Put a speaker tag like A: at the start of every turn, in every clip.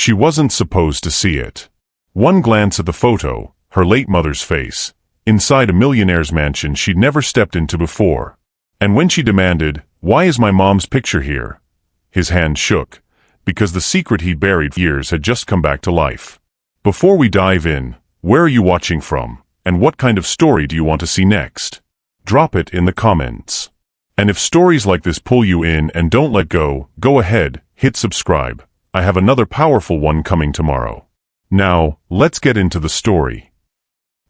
A: She wasn't supposed to see it. One glance at the photo, her late mother's face, inside a millionaire's mansion she'd never stepped into before. And when she demanded, "Why is my mom's picture here?" his hand shook, because the secret he'd buried for years had just come back to life. Before we dive in, where are you watching from, and what kind of story do you want to see next? Drop it in the comments. And if stories like this pull you in and don't let go, go ahead, hit subscribe. I have another powerful one coming tomorrow. Now, let's get into the story.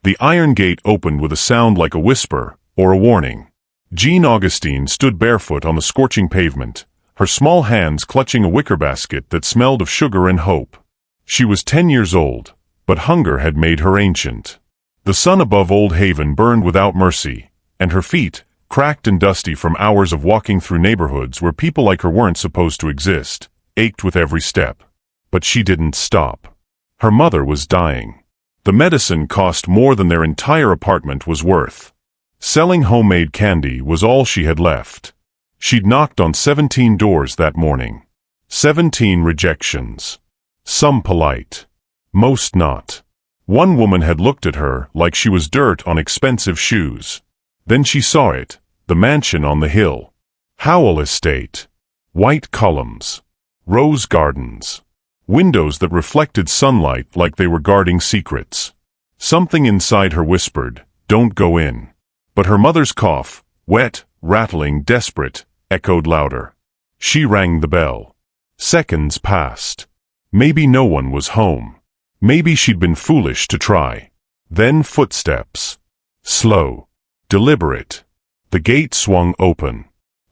A: The iron gate opened with a sound like a whisper, or a warning. Jean Augustine stood barefoot on the scorching pavement, her small hands clutching a wicker basket that smelled of sugar and hope. She was 10 years old, but hunger had made her ancient. The sun above Old Haven burned without mercy, and her feet, cracked and dusty from hours of walking through neighborhoods where people like her weren't supposed to exist, ached with every step. But she didn't stop. Her mother was dying. The medicine cost more than their entire apartment was worth. Selling homemade candy was all she had left. She'd knocked on 17 doors that morning. 17 rejections. Some polite. Most not. One woman had looked at her like she was dirt on expensive shoes. Then she saw it, the mansion on the hill. Howell Estate. White columns. Rose gardens. Windows that reflected sunlight like they were guarding secrets. Something inside her whispered, "Don't go in." But her mother's cough, wet, rattling, desperate, echoed louder. She rang the bell. Seconds passed. Maybe no one was home. Maybe she'd been foolish to try. Then footsteps. Slow. Deliberate. The gate swung open.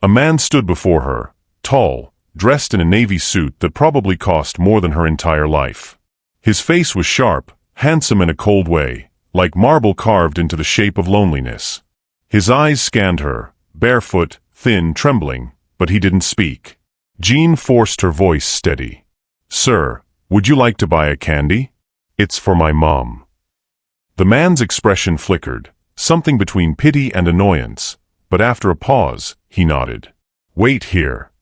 A: A man stood before her, tall, dressed in a navy suit that probably cost more than her entire life. His face was sharp, handsome in a cold way, like marble carved into the shape of loneliness. His eyes scanned her, barefoot, thin, trembling, but he didn't speak. Jean forced her voice steady. "Sir, would you like to buy a candy? It's for my mom." The man's expression flickered, something between pity and annoyance, but after a pause, he nodded. "Wait here."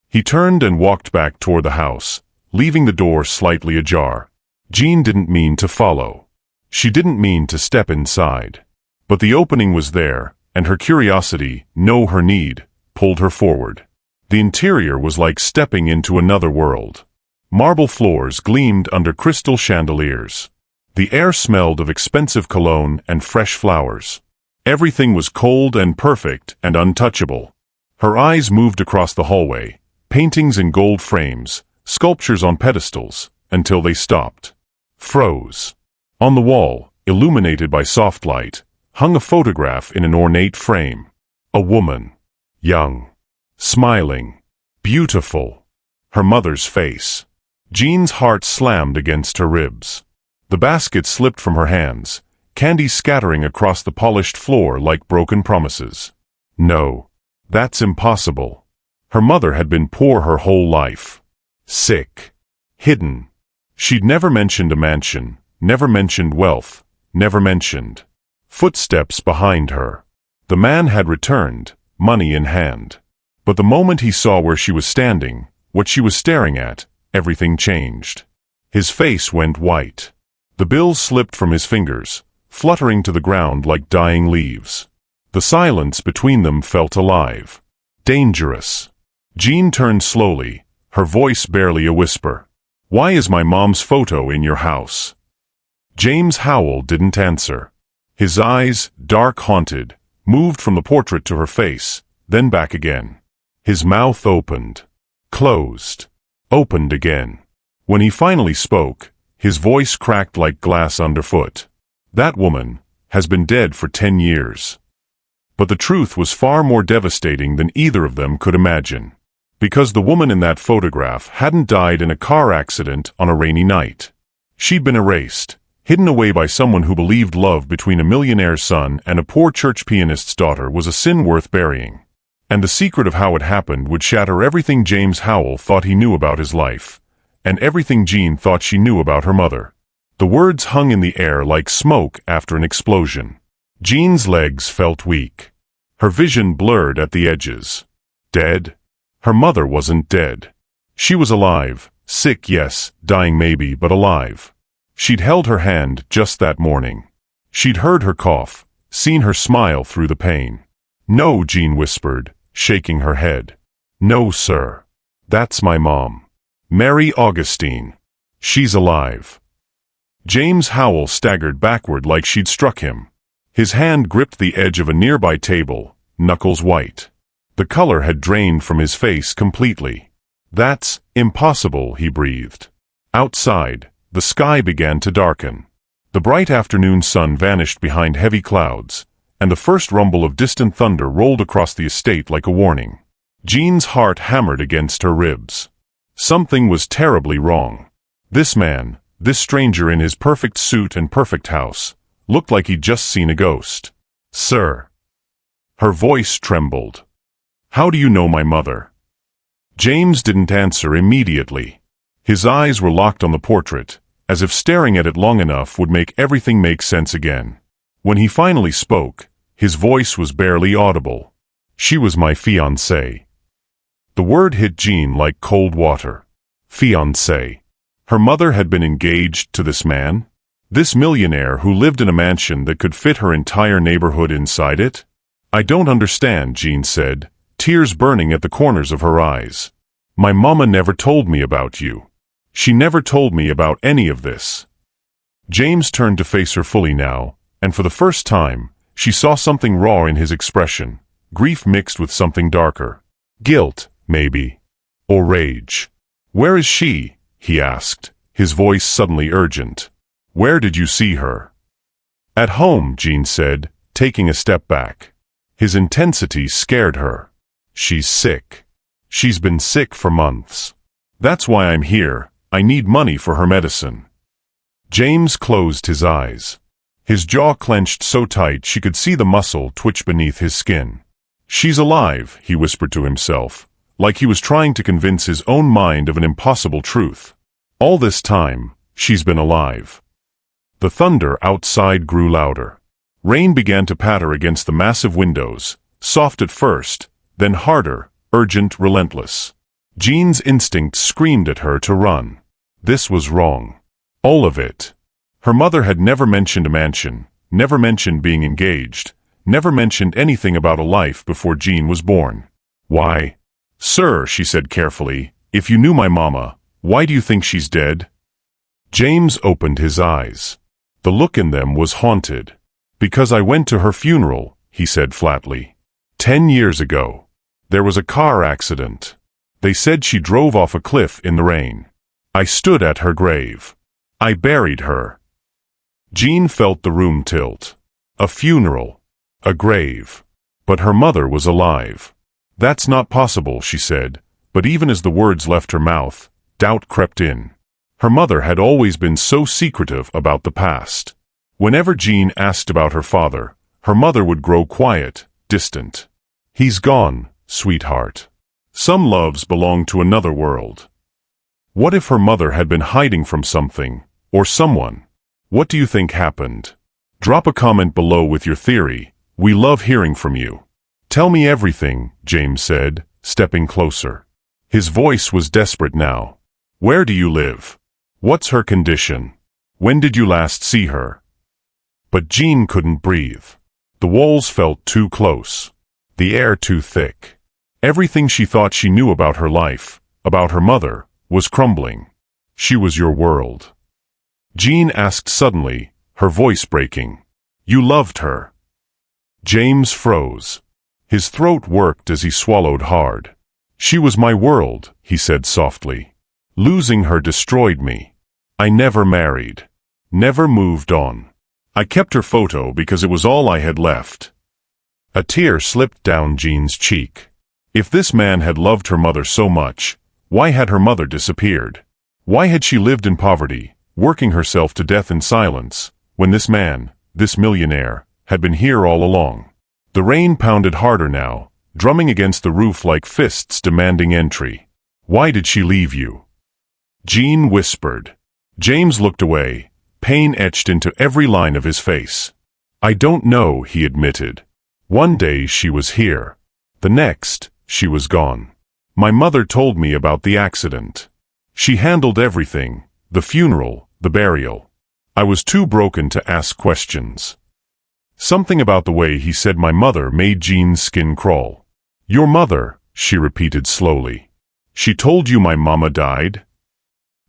A: He turned and walked back toward the house, leaving the door slightly ajar. Jean didn't mean to follow. She didn't mean to step inside. But the opening was there, and her curiosity, no her need, pulled her forward. The interior was like stepping into another world. Marble floors gleamed under crystal chandeliers. The air smelled of expensive cologne and fresh flowers. Everything was cold and perfect and untouchable. Her eyes moved across the hallway, paintings in gold frames, sculptures on pedestals, until they stopped. Froze. On the wall, illuminated by soft light, hung a photograph in an ornate frame. A woman. Young. Smiling. Beautiful. Her mother's face. Jean's heart slammed against her ribs. The basket slipped from her hands, candy scattering across the polished floor like broken promises. No. That's impossible. Her mother had been poor her whole life. Sick. Hidden. She'd never mentioned a mansion, never mentioned wealth, never mentioned. Footsteps behind her. The man had returned, money in hand. But the moment he saw where she was standing, what she was staring at, everything changed. His face went white. The bills slipped from his fingers, fluttering to the ground like dying leaves. The silence between them felt alive. Dangerous. Jean turned slowly, her voice barely a whisper. "Why is my mom's photo in your house?" James Howell didn't answer. His eyes, dark haunted, moved from the portrait to her face, then back again. His mouth opened. Closed. Opened again. When he finally spoke, his voice cracked like glass underfoot. "That woman has been dead for 10 years. But the truth was far more devastating than either of them could imagine. Because the woman in that photograph hadn't died in a car accident on a rainy night. She'd been erased, hidden away by someone who believed love between a millionaire's son and a poor church pianist's daughter was a sin worth burying. And the secret of how it happened would shatter everything James Howell thought he knew about his life, and everything Jean thought she knew about her mother. The words hung in the air like smoke after an explosion. Jean's legs felt weak. Her vision blurred at the edges. Dead? Her mother wasn't dead. She was alive, Sick, yes, dying maybe, but alive. She'd held her hand just that morning. She'd heard her cough, seen her smile through the pain. No, Jean whispered, shaking her head. No, sir. That's my mom. Mary Augustine. She's alive. James Howell staggered backward like she'd struck him. His hand gripped the edge of a nearby table, knuckles white. The color had drained from his face completely. That's impossible, he breathed. Outside, the sky began to darken. The bright afternoon sun vanished behind heavy clouds, and the first rumble of distant thunder rolled across the estate like a warning. Jean's heart hammered against her ribs. Something was terribly wrong. This man, this stranger in his perfect suit and perfect house, looked like he'd just seen a ghost. Sir. Her voice trembled. How do you know my mother? James didn't answer immediately. His eyes were locked on the portrait, as if staring at it long enough would make everything make sense again. When he finally spoke, his voice was barely audible. She was my fiancée. The word hit Jean like cold water. Fiancé. Her mother had been engaged to this man? This millionaire who lived in a mansion that could fit her entire neighborhood inside it? I don't understand, Jean said, tears burning at the corners of her eyes. My mama never told me about you. She never told me about any of this. James turned to face her fully now, and for the first time, she saw something raw in his expression, grief mixed with something darker. Guilt, maybe. Or rage. Where is she? He asked, his voice suddenly urgent. Where did you see her? At home, Jean said, taking a step back. His intensity scared her. She's sick. She's been sick for months. That's why I'm here. I need money for her medicine. James closed his eyes. His jaw clenched so tight she could see the muscle twitch beneath his skin. She's alive, he whispered to himself, like he was trying to convince his own mind of an impossible truth. All this time, she's been alive. The thunder outside grew louder. Rain began to patter against the massive windows, soft at first, then harder, urgent, relentless. Jean's instinct screamed at her to run. This was wrong. All of it. Her mother had never mentioned a mansion, never mentioned being engaged, never mentioned anything about a life before Jean was born. Why? Sir, she said carefully, if you knew my mama, why do you think she's dead? James opened his eyes. The look in them was haunted. Because I went to her funeral, he said flatly. 10 years ago. There was a car accident. They said she drove off a cliff in the rain. I stood at her grave. I buried her. Jean felt the room tilt. A funeral. A grave. But her mother was alive. That's not possible, she said, but even as the words left her mouth, doubt crept in. Her mother had always been so secretive about the past. Whenever Jean asked about her father, her mother would grow quiet, distant. He's gone, sweetheart. Some loves belong to another world. What if her mother had been hiding from something, or someone? What do you think happened? Drop a comment below with your theory. We love hearing from you. Tell me everything, James said, stepping closer. His voice was desperate now. Where do you live? What's her condition? When did you last see her? But Jean couldn't breathe. The walls felt too close. The air too thick. Everything she thought she knew about her life, about her mother, was crumbling. She was your world. Jean asked suddenly, her voice breaking. You loved her. James froze. His throat worked as he swallowed hard. She was my world, he said softly. Losing her destroyed me. I never married. Never moved on. I kept her photo because it was all I had left. A tear slipped down Jean's cheek. If this man had loved her mother so much, why had her mother disappeared? Why had she lived in poverty, working herself to death in silence, when this man, this millionaire, had been here all along? The rain pounded harder now, drumming against the roof like fists demanding entry. Why did she leave you? Jean whispered. James looked away, pain etched into every line of his face. I don't know, he admitted. One day she was here. The next, she was gone. My mother told me about the accident. She handled everything, the funeral, the burial. I was too broken to ask questions. Something about the way he said my mother made Jean's skin crawl. Your mother, she repeated slowly. She told you my mama died?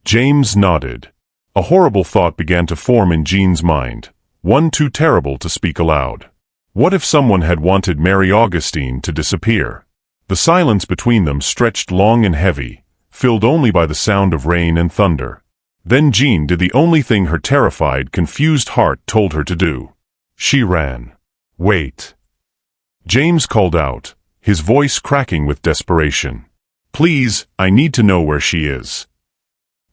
A: James nodded. A horrible thought began to form in Jean's mind, one too terrible to speak aloud. What if someone had wanted Mary Augustine to disappear? The silence between them stretched long and heavy, filled only by the sound of rain and thunder. Then Jean did the only thing her terrified, confused heart told her to do. She ran. Wait. James called out, his voice cracking with desperation. Please, I need to know where she is.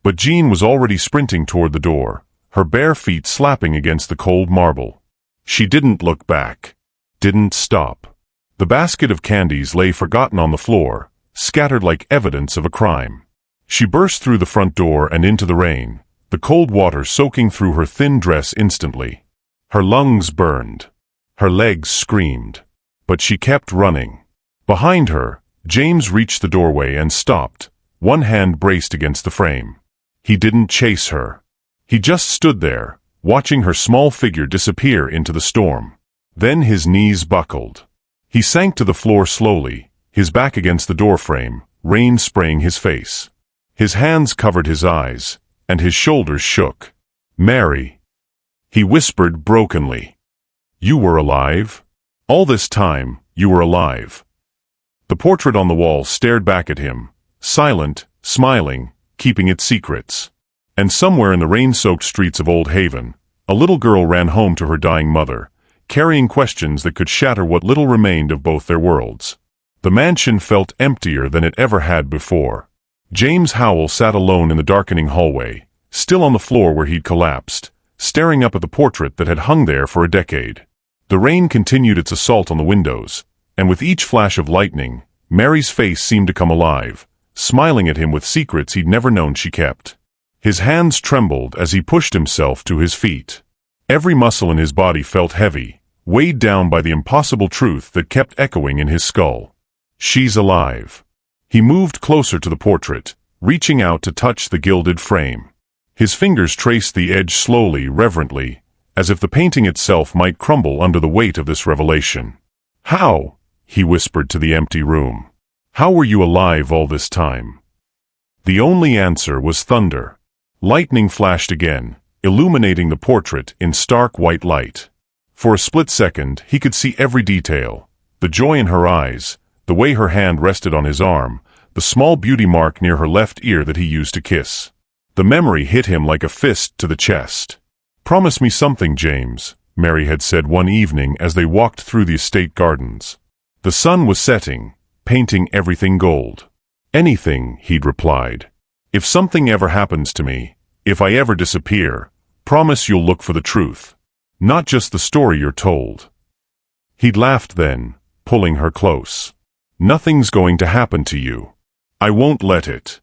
A: But Jean was already sprinting toward the door, her bare feet slapping against the cold marble. She didn't look back. Didn't stop. The basket of candies lay forgotten on the floor, scattered like evidence of a crime. She burst through the front door and into the rain, the cold water soaking through her thin dress instantly. Her lungs burned. Her legs screamed. But she kept running. Behind her, James reached the doorway and stopped, one hand braced against the frame. He didn't chase her. He just stood there, watching her small figure disappear into the storm. Then his knees buckled. He sank to the floor slowly, his back against the doorframe, rain spraying his face. His hands covered his eyes, and his shoulders shook. Mary. He whispered brokenly. You were alive? All this time, you were alive. The portrait on the wall stared back at him, silent, smiling, keeping its secrets. And somewhere in the rain-soaked streets of Old Haven, a little girl ran home to her dying mother, carrying questions that could shatter what little remained of both their worlds. The mansion felt emptier than it ever had before. James Howell sat alone in the darkening hallway, still on the floor where he'd collapsed, staring up at the portrait that had hung there for a decade. The rain continued its assault on the windows, and with each flash of lightning, Mary's face seemed to come alive, smiling at him with secrets he'd never known she kept. His hands trembled as he pushed himself to his feet. Every muscle in his body felt heavy, weighed down by the impossible truth that kept echoing in his skull. She's alive. He moved closer to the portrait, reaching out to touch the gilded frame. His fingers traced the edge slowly, reverently, as if the painting itself might crumble under the weight of this revelation. How? He whispered to the empty room. How were you alive all this time? The only answer was thunder. Lightning flashed again, illuminating the portrait in stark white light. For a split second, he could see every detail, the joy in her eyes, the way her hand rested on his arm, the small beauty mark near her left ear that he used to kiss. The memory hit him like a fist to the chest. Promise me something, James, Mary had said one evening as they walked through the estate gardens. The sun was setting, painting everything gold. Anything, he'd replied. If something ever happens to me, if I ever disappear, promise you'll look for the truth. Not just the story you're told. He'd laughed then, pulling her close. Nothing's going to happen to you. I won't let it.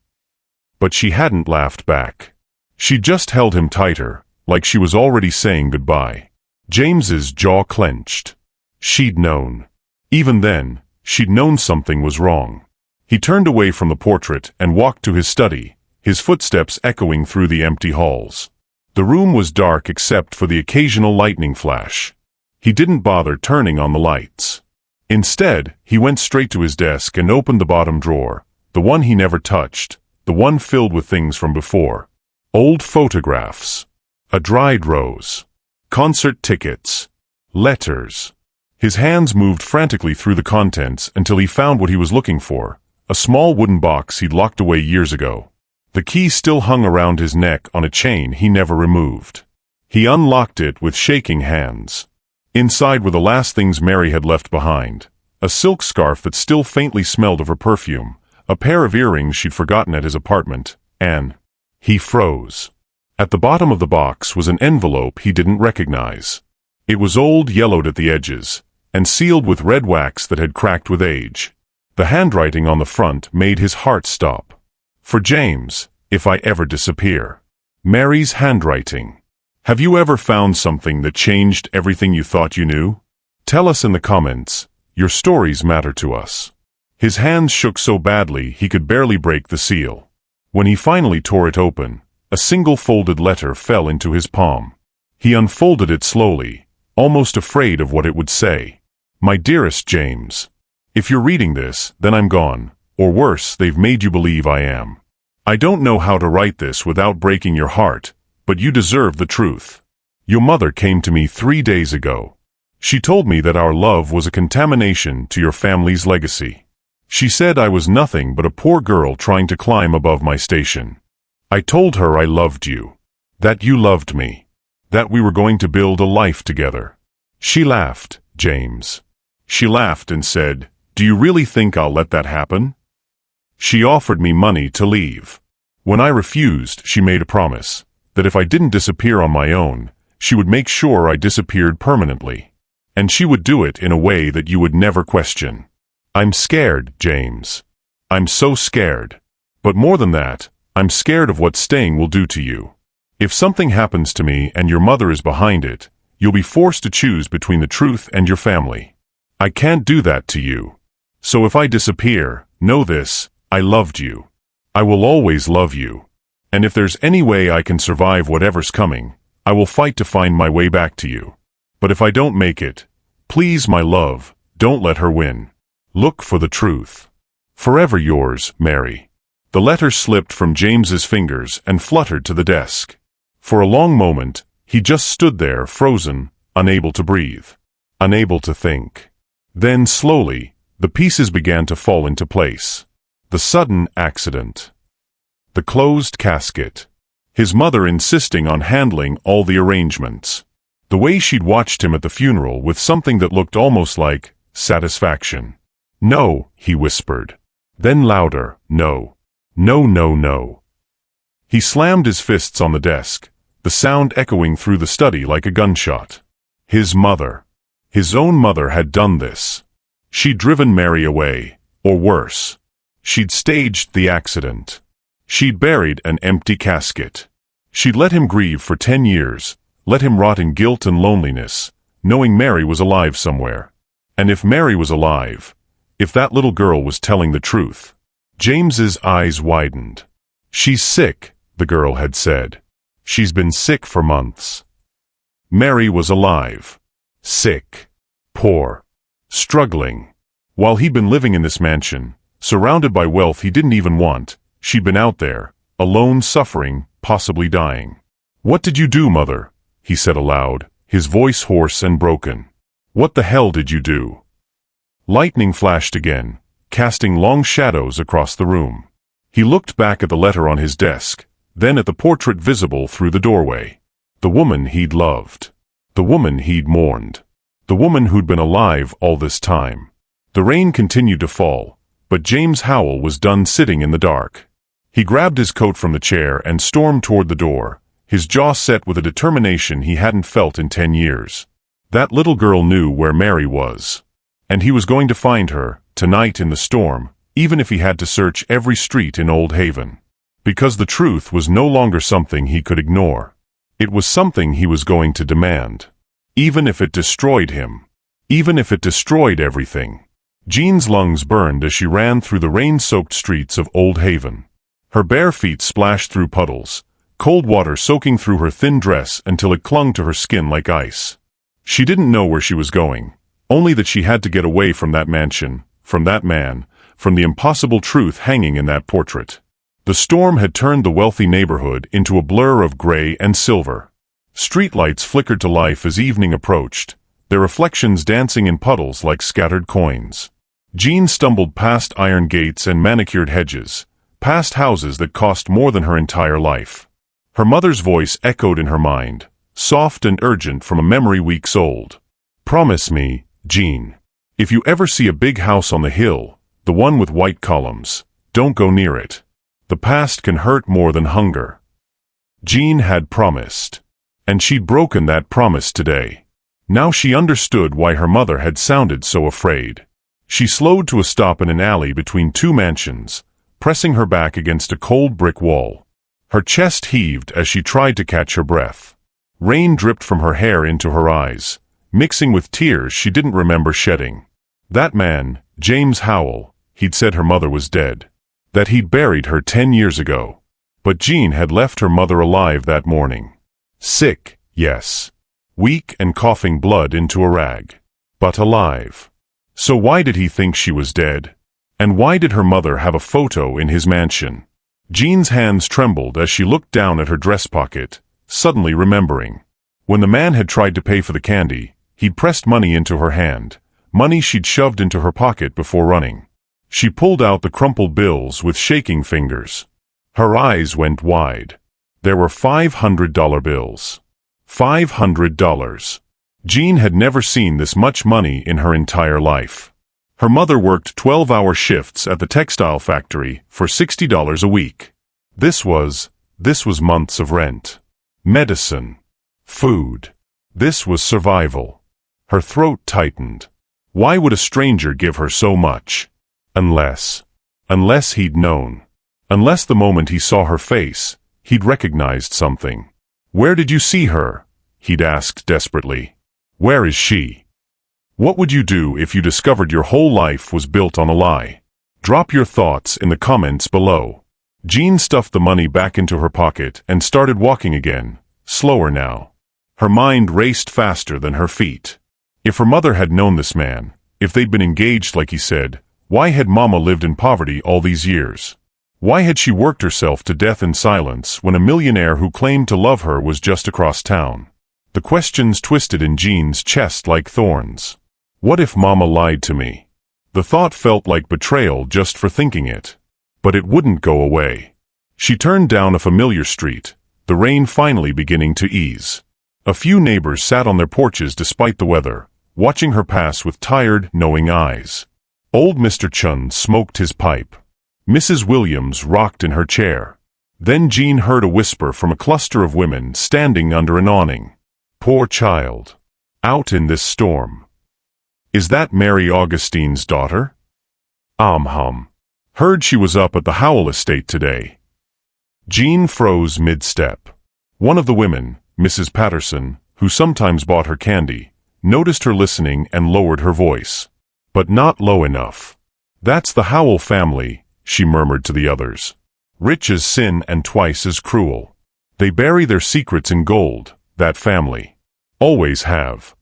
A: But she hadn't laughed back. She just held him tighter, like she was already saying goodbye. James's jaw clenched. She'd known. Even then, she'd known something was wrong. He turned away from the portrait and walked to his study, his footsteps echoing through the empty halls. The room was dark except for the occasional lightning flash. He didn't bother turning on the lights. Instead, he went straight to his desk and opened the bottom drawer, the one he never touched, the one filled with things from before. Old photographs. A dried rose. Concert tickets. Letters. His hands moved frantically through the contents until he found what he was looking for, a small wooden box he'd locked away years ago. The key still hung around his neck on a chain he never removed. He unlocked it with shaking hands. Inside were the last things Mary had left behind, a silk scarf that still faintly smelled of her perfume, a pair of earrings she'd forgotten at his apartment, and he froze. At the bottom of the box was an envelope he didn't recognize. It was old, yellowed at the edges, and sealed with red wax that had cracked with age. The handwriting on the front made his heart stop. For James, if I ever disappear. Mary's handwriting. Have you ever found something that changed everything you thought you knew? Tell us in the comments. Your stories matter to us. His hands shook so badly he could barely break the seal. When he finally tore it open, a single folded letter fell into his palm. He unfolded it slowly, almost afraid of what it would say. My dearest James, if you're reading this, then I'm gone, or worse, they've made you believe I am. I don't know how to write this without breaking your heart, but you deserve the truth. Your mother came to me 3 days ago. She told me that our love was a contamination to your family's legacy. She said I was nothing but a poor girl trying to climb above my station. I told her I loved you, that you loved me, that we were going to build a life together. She laughed, James. She laughed and said, "Do you really think I'll let that happen?" She offered me money to leave. When I refused, she made a promise that if I didn't disappear on my own, she would make sure I disappeared permanently. And she would do it in a way that you would never question. I'm scared, James. I'm so scared. But more than that, I'm scared of what staying will do to you. If something happens to me and your mother is behind it, you'll be forced to choose between the truth and your family. I can't do that to you. So if I disappear, know this, I loved you. I will always love you. And if there's any way I can survive whatever's coming, I will fight to find my way back to you. But if I don't make it, please, my love, don't let her win. Look for the truth. Forever yours, Mary. The letter slipped from James's fingers and fluttered to the desk. For a long moment, he just stood there, frozen, unable to breathe, unable to think. Then, slowly, the pieces began to fall into place. The sudden accident. The closed casket. His mother insisting on handling all the arrangements. The way she'd watched him at the funeral with something that looked almost like satisfaction. "No," he whispered. Then louder, "No. No, no, no." He slammed his fists on the desk, the sound echoing through the study like a gunshot. His mother. His own mother had done this. She'd driven Mary away, or worse. She'd staged the accident. She'd buried an empty casket. She'd let him grieve for 10 years, let him rot in guilt and loneliness, knowing Mary was alive somewhere. And if Mary was alive, if that little girl was telling the truth. James's eyes widened. "She's sick," the girl had said. "She's been sick for months." Mary was alive. Sick. Poor. Struggling. While he'd been living in this mansion, surrounded by wealth he didn't even want, she'd been out there, alone, suffering, possibly dying. "What did you do, Mother?" he said aloud, his voice hoarse and broken. "What the hell did you do?" Lightning flashed again, casting long shadows across the room. He looked back at the letter on his desk, then at the portrait visible through the doorway. The woman he'd loved. The woman he'd mourned. The woman who'd been alive all this time. The rain continued to fall, but James Howell was done sitting in the dark. He grabbed his coat from the chair and stormed toward the door, his jaw set with a determination he hadn't felt in 10 years. That little girl knew where Mary was. And he was going to find her, tonight in the storm, even if he had to search every street in Old Haven. Because the truth was no longer something he could ignore. It was something he was going to demand. Even if it destroyed him. Even if it destroyed everything. Jean's lungs burned as she ran through the rain-soaked streets of Old Haven. Her bare feet splashed through puddles, cold water soaking through her thin dress until it clung to her skin like ice. She didn't know where she was going. Only that she had to get away from that mansion, from that man, from the impossible truth hanging in that portrait. The storm had turned the wealthy neighborhood into a blur of gray and silver. Streetlights flickered to life as evening approached, their reflections dancing in puddles like scattered coins. Jean stumbled past iron gates and manicured hedges, past houses that cost more than her entire life. Her mother's voice echoed in her mind, soft and urgent from a memory weeks old. "Promise me, Jean. If you ever see a big house on the hill, the one with white columns, don't go near it. The past can hurt more than hunger." Jean had promised. And she'd broken that promise today. Now she understood why her mother had sounded so afraid. She slowed to a stop in an alley between two mansions, pressing her back against a cold brick wall. Her chest heaved as she tried to catch her breath. Rain dripped from her hair into her eyes, mixing with tears she didn't remember shedding. That man, James Howell, he'd said her mother was dead. that he'd buried her 10 years ago. But Jean had left her mother alive that morning. Sick, yes. Weak and coughing blood into a rag. But alive. So why did he think she was dead? And why did her mother have a photo in his mansion? Jean's hands trembled as she looked down at her dress pocket, suddenly remembering. When the man had tried to pay for the candy, he'd pressed money into her hand, money she'd shoved into her pocket before running. She pulled out the crumpled bills with shaking fingers. Her eyes went wide. There were $500 bills. $500. Jean had never seen this much money in her entire life. Her mother worked 12-hour shifts at the textile factory for $60 a week. This was months of rent. Medicine. Food. This was survival. Her throat tightened. Why would a stranger give her so much? Unless he'd known. Unless the moment he saw her face, he'd recognized something. Where did you see her? He'd asked desperately. Where is she? What would you do if you discovered your whole life was built on a lie? Drop your thoughts in the comments below. Jean stuffed the money back into her pocket and started walking again, slower now. Her mind raced faster than her feet. If her mother had known this man, if they'd been engaged like he said, why had Mama lived in poverty all these years? Why had she worked herself to death in silence when a millionaire who claimed to love her was just across town? The questions twisted in Jean's chest like thorns. What if Mama lied to me? The thought felt like betrayal just for thinking it. But it wouldn't go away. She turned down a familiar street, the rain finally beginning to ease. A few neighbors sat on their porches despite the weather, watching her pass with tired, knowing eyes. Old Mr. Chun smoked his pipe. Mrs. Williams rocked in her chair. Then Jean heard a whisper from a cluster of women standing under an awning. Poor child. Out in this storm. Is that Mary Augustine's daughter? Heard she was up at the Howell estate today. Jean froze mid-step. One of the women, Mrs. Patterson, who sometimes bought her candy, noticed her listening and lowered her voice. But not low enough. That's the Howell family, she murmured to the others. Rich as sin and twice as cruel. They bury their secrets in gold, that family. Always have.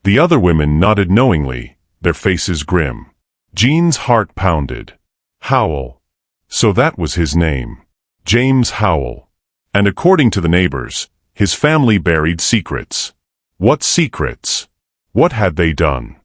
A: The other women nodded knowingly, their faces grim. Jean's heart pounded. Howell. So that was his name. James Howell. And according to the neighbors, his family buried secrets. What secrets? What had they done?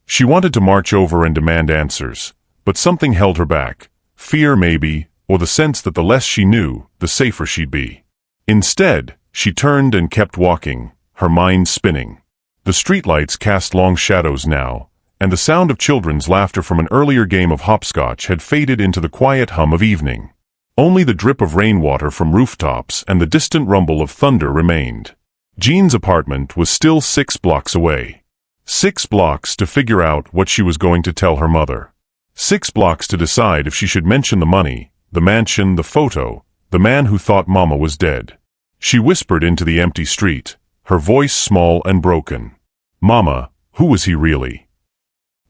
A: She wanted to march over and demand answers, but something held her back. Fear maybe, or the sense that the less she knew, the safer she'd be. Instead, she turned and kept walking, her mind spinning. The streetlights cast long shadows now, and the sound of children's laughter from an earlier game of hopscotch had faded into the quiet hum of evening. Only the drip of rainwater from rooftops and the distant rumble of thunder remained. Jean's apartment was still 6 blocks away. 6 blocks to figure out what she was going to tell her mother. 6 blocks to decide if she should mention the money, the mansion, the photo, the man who thought Mama was dead. She whispered into the empty street, her voice small and broken. Mama, who was he really?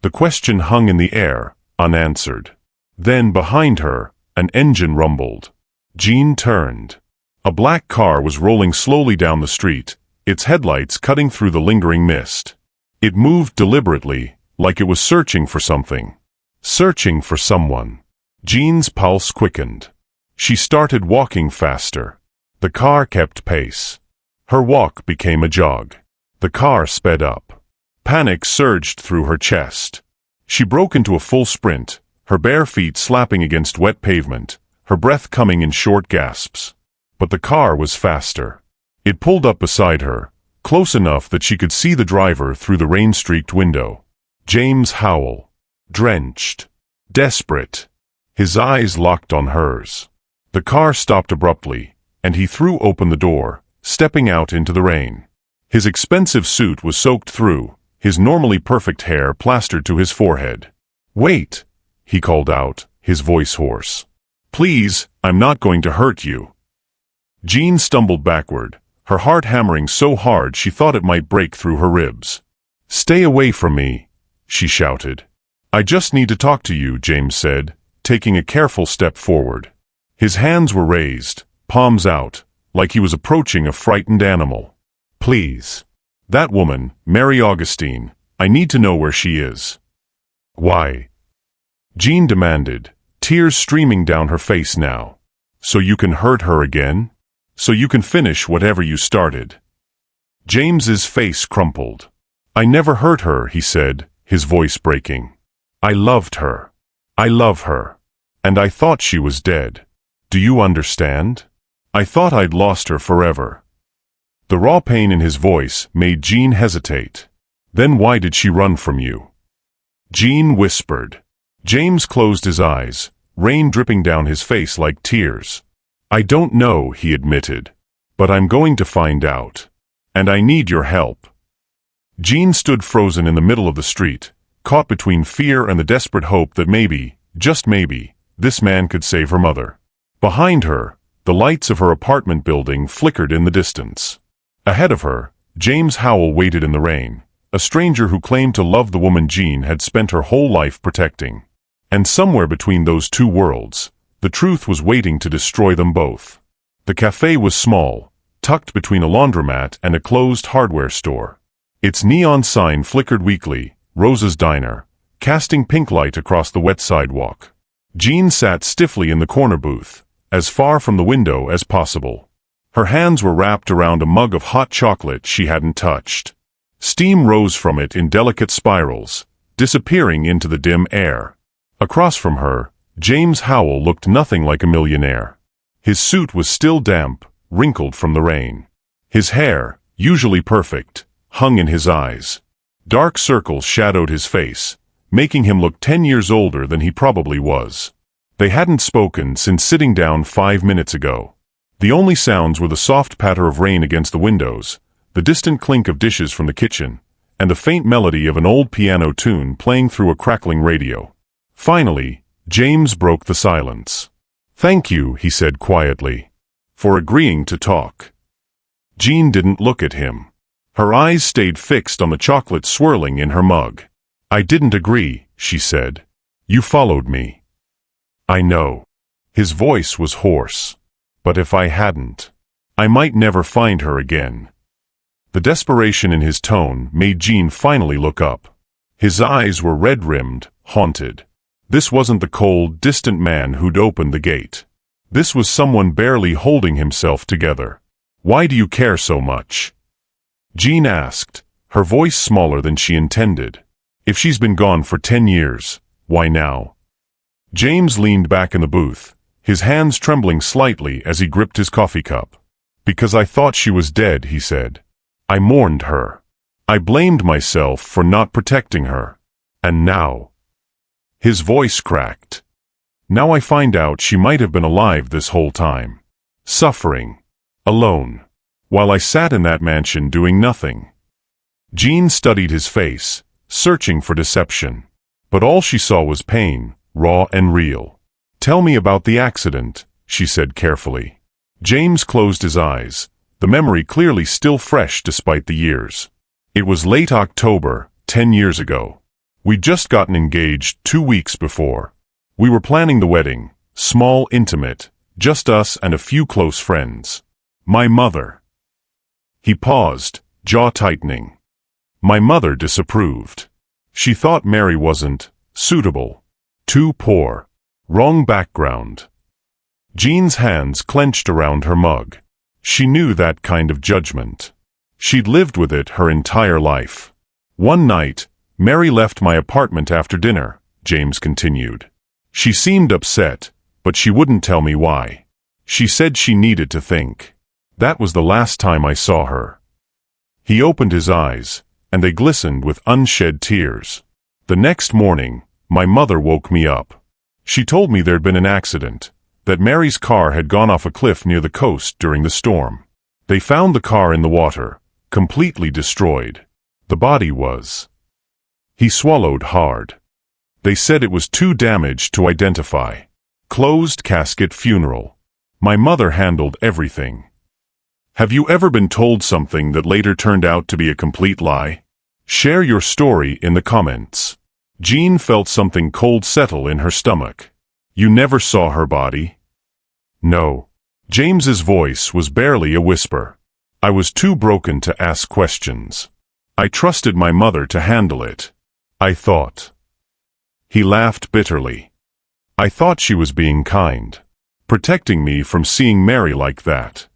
A: The question hung in the air, unanswered. Then behind her, an engine rumbled. Jean turned. A black car was rolling slowly down the street, its headlights cutting through the lingering mist. It moved deliberately, like it was searching for something. Searching for someone. Jean's pulse quickened. She started walking faster. The car kept pace. Her walk became a jog. The car sped up. Panic surged through her chest. She broke into a full sprint, her bare feet slapping against wet pavement, her breath coming in short gasps. But the car was faster. It pulled up beside her, close enough that she could see the driver through the rain-streaked window. James Howell. Drenched. Desperate. His eyes locked on hers. The car stopped abruptly, and he threw open the door, stepping out into the rain. His expensive suit was soaked through, his normally perfect hair plastered to his forehead. "Wait," he called out, his voice hoarse. "Please, I'm not going to hurt you." Jean stumbled backward, her heart hammering so hard she thought it might break through her ribs. "Stay away from me," she shouted. "I just need to talk to you," James said, taking a careful step forward. His hands were raised, palms out, like he was approaching a frightened animal. "Please. That woman, Mary Augustine, I need to know where she is." "Why?" Jean demanded, tears streaming down her face now. "So you can hurt her again? So you can finish whatever you started?" James's face crumpled. "I never hurt her," he said, his voice breaking. "I loved her. I love her. And I thought she was dead. Do you understand? I thought I'd lost her forever." The raw pain in his voice made Jean hesitate. "Then why did she run from you?" Jean whispered. James closed his eyes, rain dripping down his face like tears. "I don't know," he admitted. "But I'm going to find out. And I need your help." Jean stood frozen in the middle of the street, caught between fear and the desperate hope that maybe, just maybe, this man could save her mother. Behind her, the lights of her apartment building flickered in the distance. Ahead of her, James Howell waited in the rain, a stranger who claimed to love the woman Jean had spent her whole life protecting. And somewhere between those two worlds, the truth was waiting to destroy them both. The cafe was small, tucked between a laundromat and a closed hardware store. Its neon sign flickered weakly, Rosa's Diner, casting pink light across the wet sidewalk. Jean sat stiffly in the corner booth, as far from the window as possible. Her hands were wrapped around a mug of hot chocolate she hadn't touched. Steam rose from it in delicate spirals, disappearing into the dim air. Across from her, James Howell looked nothing like a millionaire. His suit was still damp, wrinkled from the rain. His hair, usually perfect, hung in his eyes. Dark circles shadowed his face, making him look 10 years older than he probably was. They hadn't spoken since sitting down 5 minutes ago. The only sounds were the soft patter of rain against the windows, the distant clink of dishes from the kitchen, and the faint melody of an old piano tune playing through a crackling radio. Finally, James broke the silence. "Thank you," he said quietly, "for agreeing to talk." Jean didn't look at him. Her eyes stayed fixed on the chocolate swirling in her mug. "I didn't agree," she said. "You followed me." "I know." His voice was hoarse. "But if I hadn't, I might never find her again." The desperation in his tone made Jean finally look up. His eyes were red-rimmed, haunted. This wasn't the cold, distant man who'd opened the gate. This was someone barely holding himself together. "Why do you care so much?" Jean asked, her voice smaller than she intended. "If she's been gone for 10 years, why now?" James leaned back in the booth, his hands trembling slightly as he gripped his coffee cup. "Because I thought she was dead," he said. "I mourned her. I blamed myself for not protecting her. And now—" His voice cracked. "Now I find out she might have been alive this whole time. Suffering. Alone. While I sat in that mansion doing nothing." Jean studied his face, searching for deception. But all she saw was pain, raw and real. "Tell me about the accident," she said carefully. James closed his eyes, the memory clearly still fresh despite the years. "It was late October, 10 years ago. We'd just gotten engaged 2 weeks before. We were planning the wedding, small, intimate, just us and a few close friends. My mother—" He paused, jaw tightening. "My mother disapproved. She thought Mary wasn't suitable. Too poor. Wrong background." Jean's hands clenched around her mug. She knew that kind of judgment. She'd lived with it her entire life. "One night, Mary left my apartment after dinner," James continued. "She seemed upset, but she wouldn't tell me why. She said she needed to think. That was the last time I saw her." He opened his eyes, and they glistened with unshed tears. "The next morning, my mother woke me up. She told me there'd been an accident, that Mary's car had gone off a cliff near the coast during the storm. They found the car in the water, completely destroyed. The body was—" He swallowed hard. "They said it was too damaged to identify. Closed casket funeral. My mother handled everything." Have you ever been told something that later turned out to be a complete lie? Share your story in the comments. Jean felt something cold settle in her stomach. You never saw her body? No. James's voice was barely a whisper. I was too broken to ask questions. I trusted my mother to handle it. I thought. He laughed bitterly. I thought she was being kind, protecting me from seeing Mary like that.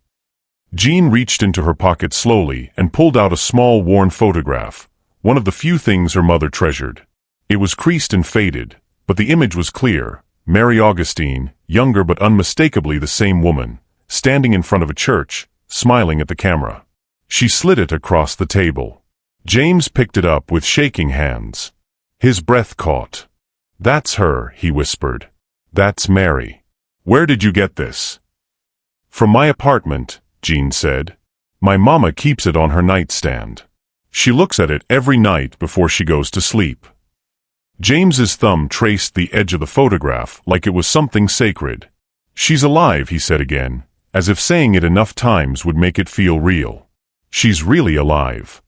A: Jean reached into her pocket slowly and pulled out a small worn photograph, one of the few things her mother treasured. It was creased and faded, but the image was clear. Mary Augustine, younger but unmistakably the same woman, standing in front of a church, smiling at the camera. She slid it across the table. James picked it up with shaking hands. His breath caught. That's her, he whispered. That's Mary. Where did you get this? From my apartment, Jean said. My mama keeps it on her nightstand. She looks at it every night before she goes to sleep. James's thumb traced the edge of the photograph like it was something sacred. She's alive, he said again, as if saying it enough times would make it feel real. She's really alive.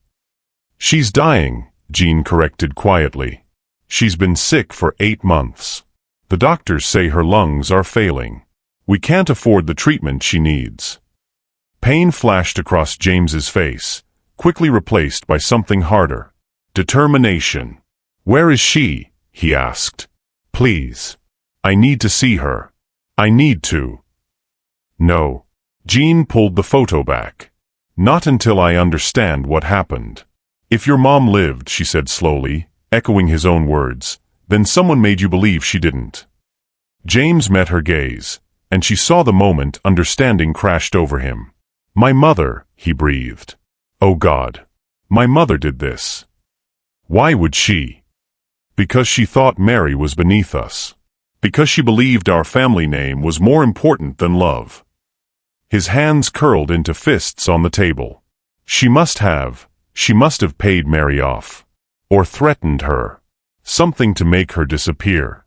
A: She's dying, Jean corrected quietly. She's been sick for 8 months. The doctors say her lungs are failing. We can't afford the treatment she needs. Pain flashed across James's face, quickly replaced by something harder. Determination. Where is she? He asked. Please. I need to see her. I need to. No. Jean pulled the photo back. Not until I understand what happened. If your mom lived, she said slowly, echoing his own words, then someone made you believe she didn't. James met her gaze, and she saw the moment understanding crashed over him. My mother, he breathed. Oh God. My mother did this. Why would she? Because she thought Mary was beneath us. Because she believed our family name was more important than love. His hands curled into fists on the table. She must have paid Mary off. Or threatened her. Something to make her disappear.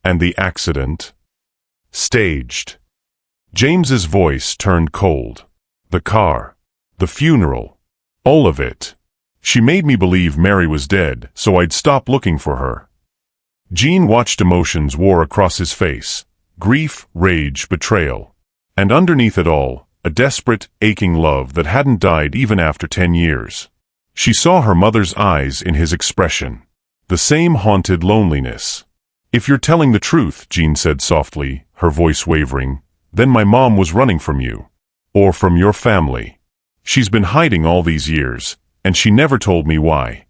A: And the accident? Staged. James's voice turned cold. The car. The funeral. All of it. She made me believe Mary was dead, so I'd stop looking for her. Jean watched emotions war across his face. Grief, rage, betrayal. And underneath it all, a desperate, aching love that hadn't died even after 10 years. She saw her mother's eyes in his expression. The same haunted loneliness. If you're telling the truth, Jean said softly, her voice wavering, then my mom was running from you. Or from your family. She's been hiding all these years, and she never told me why.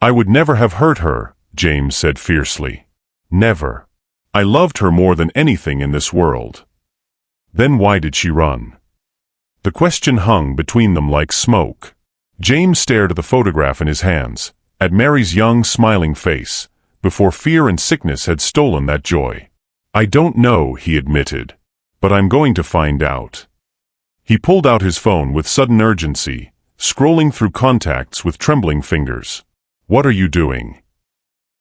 A: I would never have hurt her, James said fiercely. Never. I loved her more than anything in this world. Then why did she run? The question hung between them like smoke. James stared at the photograph in his hands, at Mary's young, smiling face, before fear and sickness had stolen that joy. I don't know, he admitted, but I'm going to find out. He pulled out his phone with sudden urgency, scrolling through contacts with trembling fingers. What are you doing?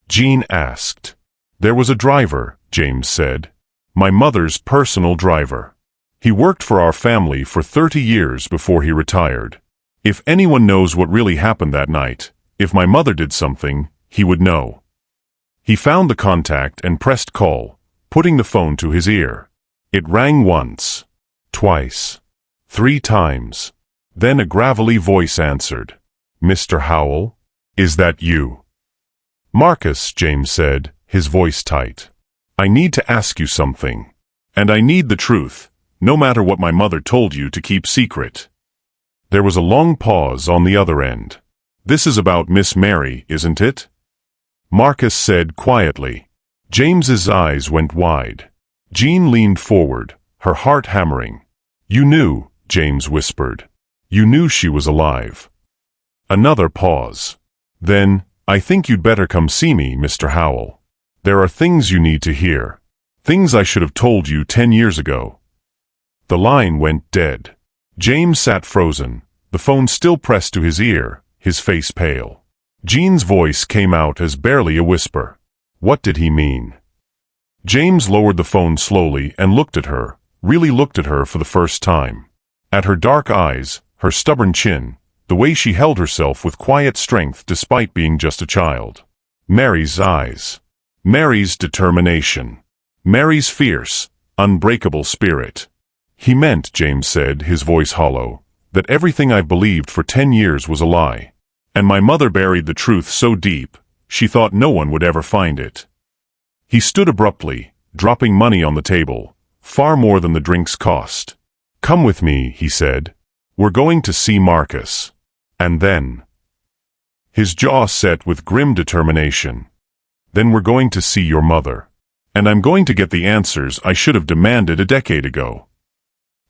A: Jean asked. There was a driver, James said. My mother's personal driver. He worked for our family for 30 years before he retired. If anyone knows what really happened that night, if my mother did something, he would know. He found the contact and pressed call, putting the phone to his ear. It rang once, twice, 3 times. Then a gravelly voice answered. Mr. Howell? Is that you? Marcus, James said, his voice tight. I need to ask you something. And I need the truth, no matter what my mother told you to keep secret. There was a long pause on the other end. This is about Miss Mary, isn't it? Marcus said quietly. James's eyes went wide. Jean leaned forward, her heart hammering. You knew, James whispered. You knew she was alive. Another pause. Then, I think you'd better come see me, Mr. Howell. There are things you need to hear. Things I should have told you 10 years ago. The line went dead. James sat frozen, the phone still pressed to his ear, his face pale. Jean's voice came out as barely a whisper. What did he mean? James lowered the phone slowly and looked at her, really looked at her for the first time. At her dark eyes, her stubborn chin, the way she held herself with quiet strength despite being just a child. Mary's eyes. Mary's determination. Mary's fierce, unbreakable spirit. He meant, James said, his voice hollow, that everything I've believed for 10 years was a lie. And my mother buried the truth so deep, she thought no one would ever find it. He stood abruptly, dropping money on the table, far more than the drinks cost. Come with me, he said. We're going to see Marcus. And then... His jaw set with grim determination. Then we're going to see your mother. And I'm going to get the answers I should have demanded a decade ago.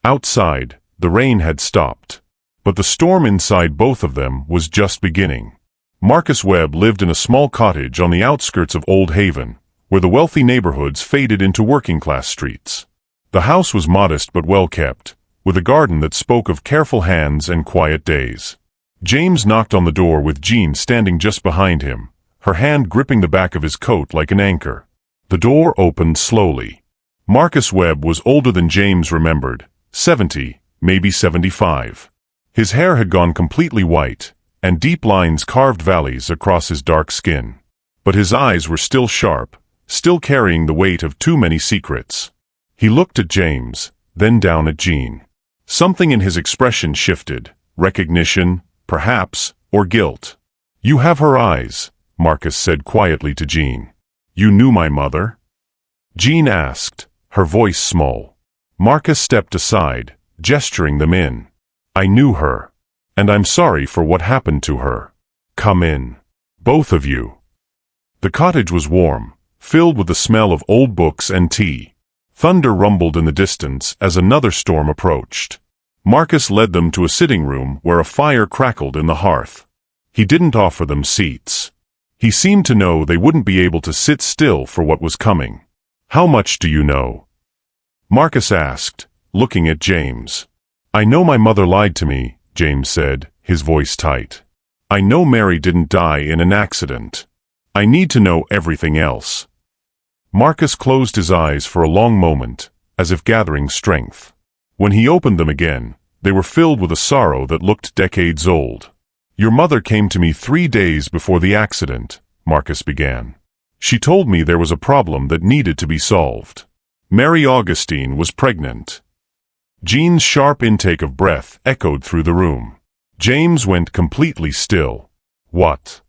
A: Outside, the rain had stopped. But the storm inside both of them was just beginning. Marcus Webb lived in a small cottage on the outskirts of Old Haven, where the wealthy neighborhoods faded into working-class streets. The house was modest but well-kept, with a garden that spoke of careful hands and quiet days. James knocked on the door with Jean standing just behind him, her hand gripping the back of his coat like an anchor. The door opened slowly. Marcus Webb was older than James remembered, 70, maybe 75. His hair had gone completely white, and deep lines carved valleys across his dark skin. But his eyes were still sharp, still carrying the weight of too many secrets. He looked at James, then down at Jean. Something in his expression shifted, recognition, perhaps, or guilt. You have her eyes, Marcus said quietly to Jean. You knew my mother? Jean asked, her voice small. Marcus stepped aside, gesturing them in. I knew her. And I'm sorry for what happened to her. Come in. Both of you. The cottage was warm, filled with the smell of old books and tea. Thunder rumbled in the distance as another storm approached. Marcus led them to a sitting room where a fire crackled in the hearth. He didn't offer them seats. He seemed to know they wouldn't be able to sit still for what was coming. How much do you know? Marcus asked, looking at James. I know my mother lied to me, James said, his voice tight. I know Mary didn't die in an accident. I need to know everything else. Marcus closed his eyes for a long moment, as if gathering strength. When he opened them again, they were filled with a sorrow that looked decades old. Your mother came to me 3 days before the accident, Marcus began. She told me there was a problem that needed to be solved. Mary Augustine was pregnant. Jean's sharp intake of breath echoed through the room. James went completely still. What?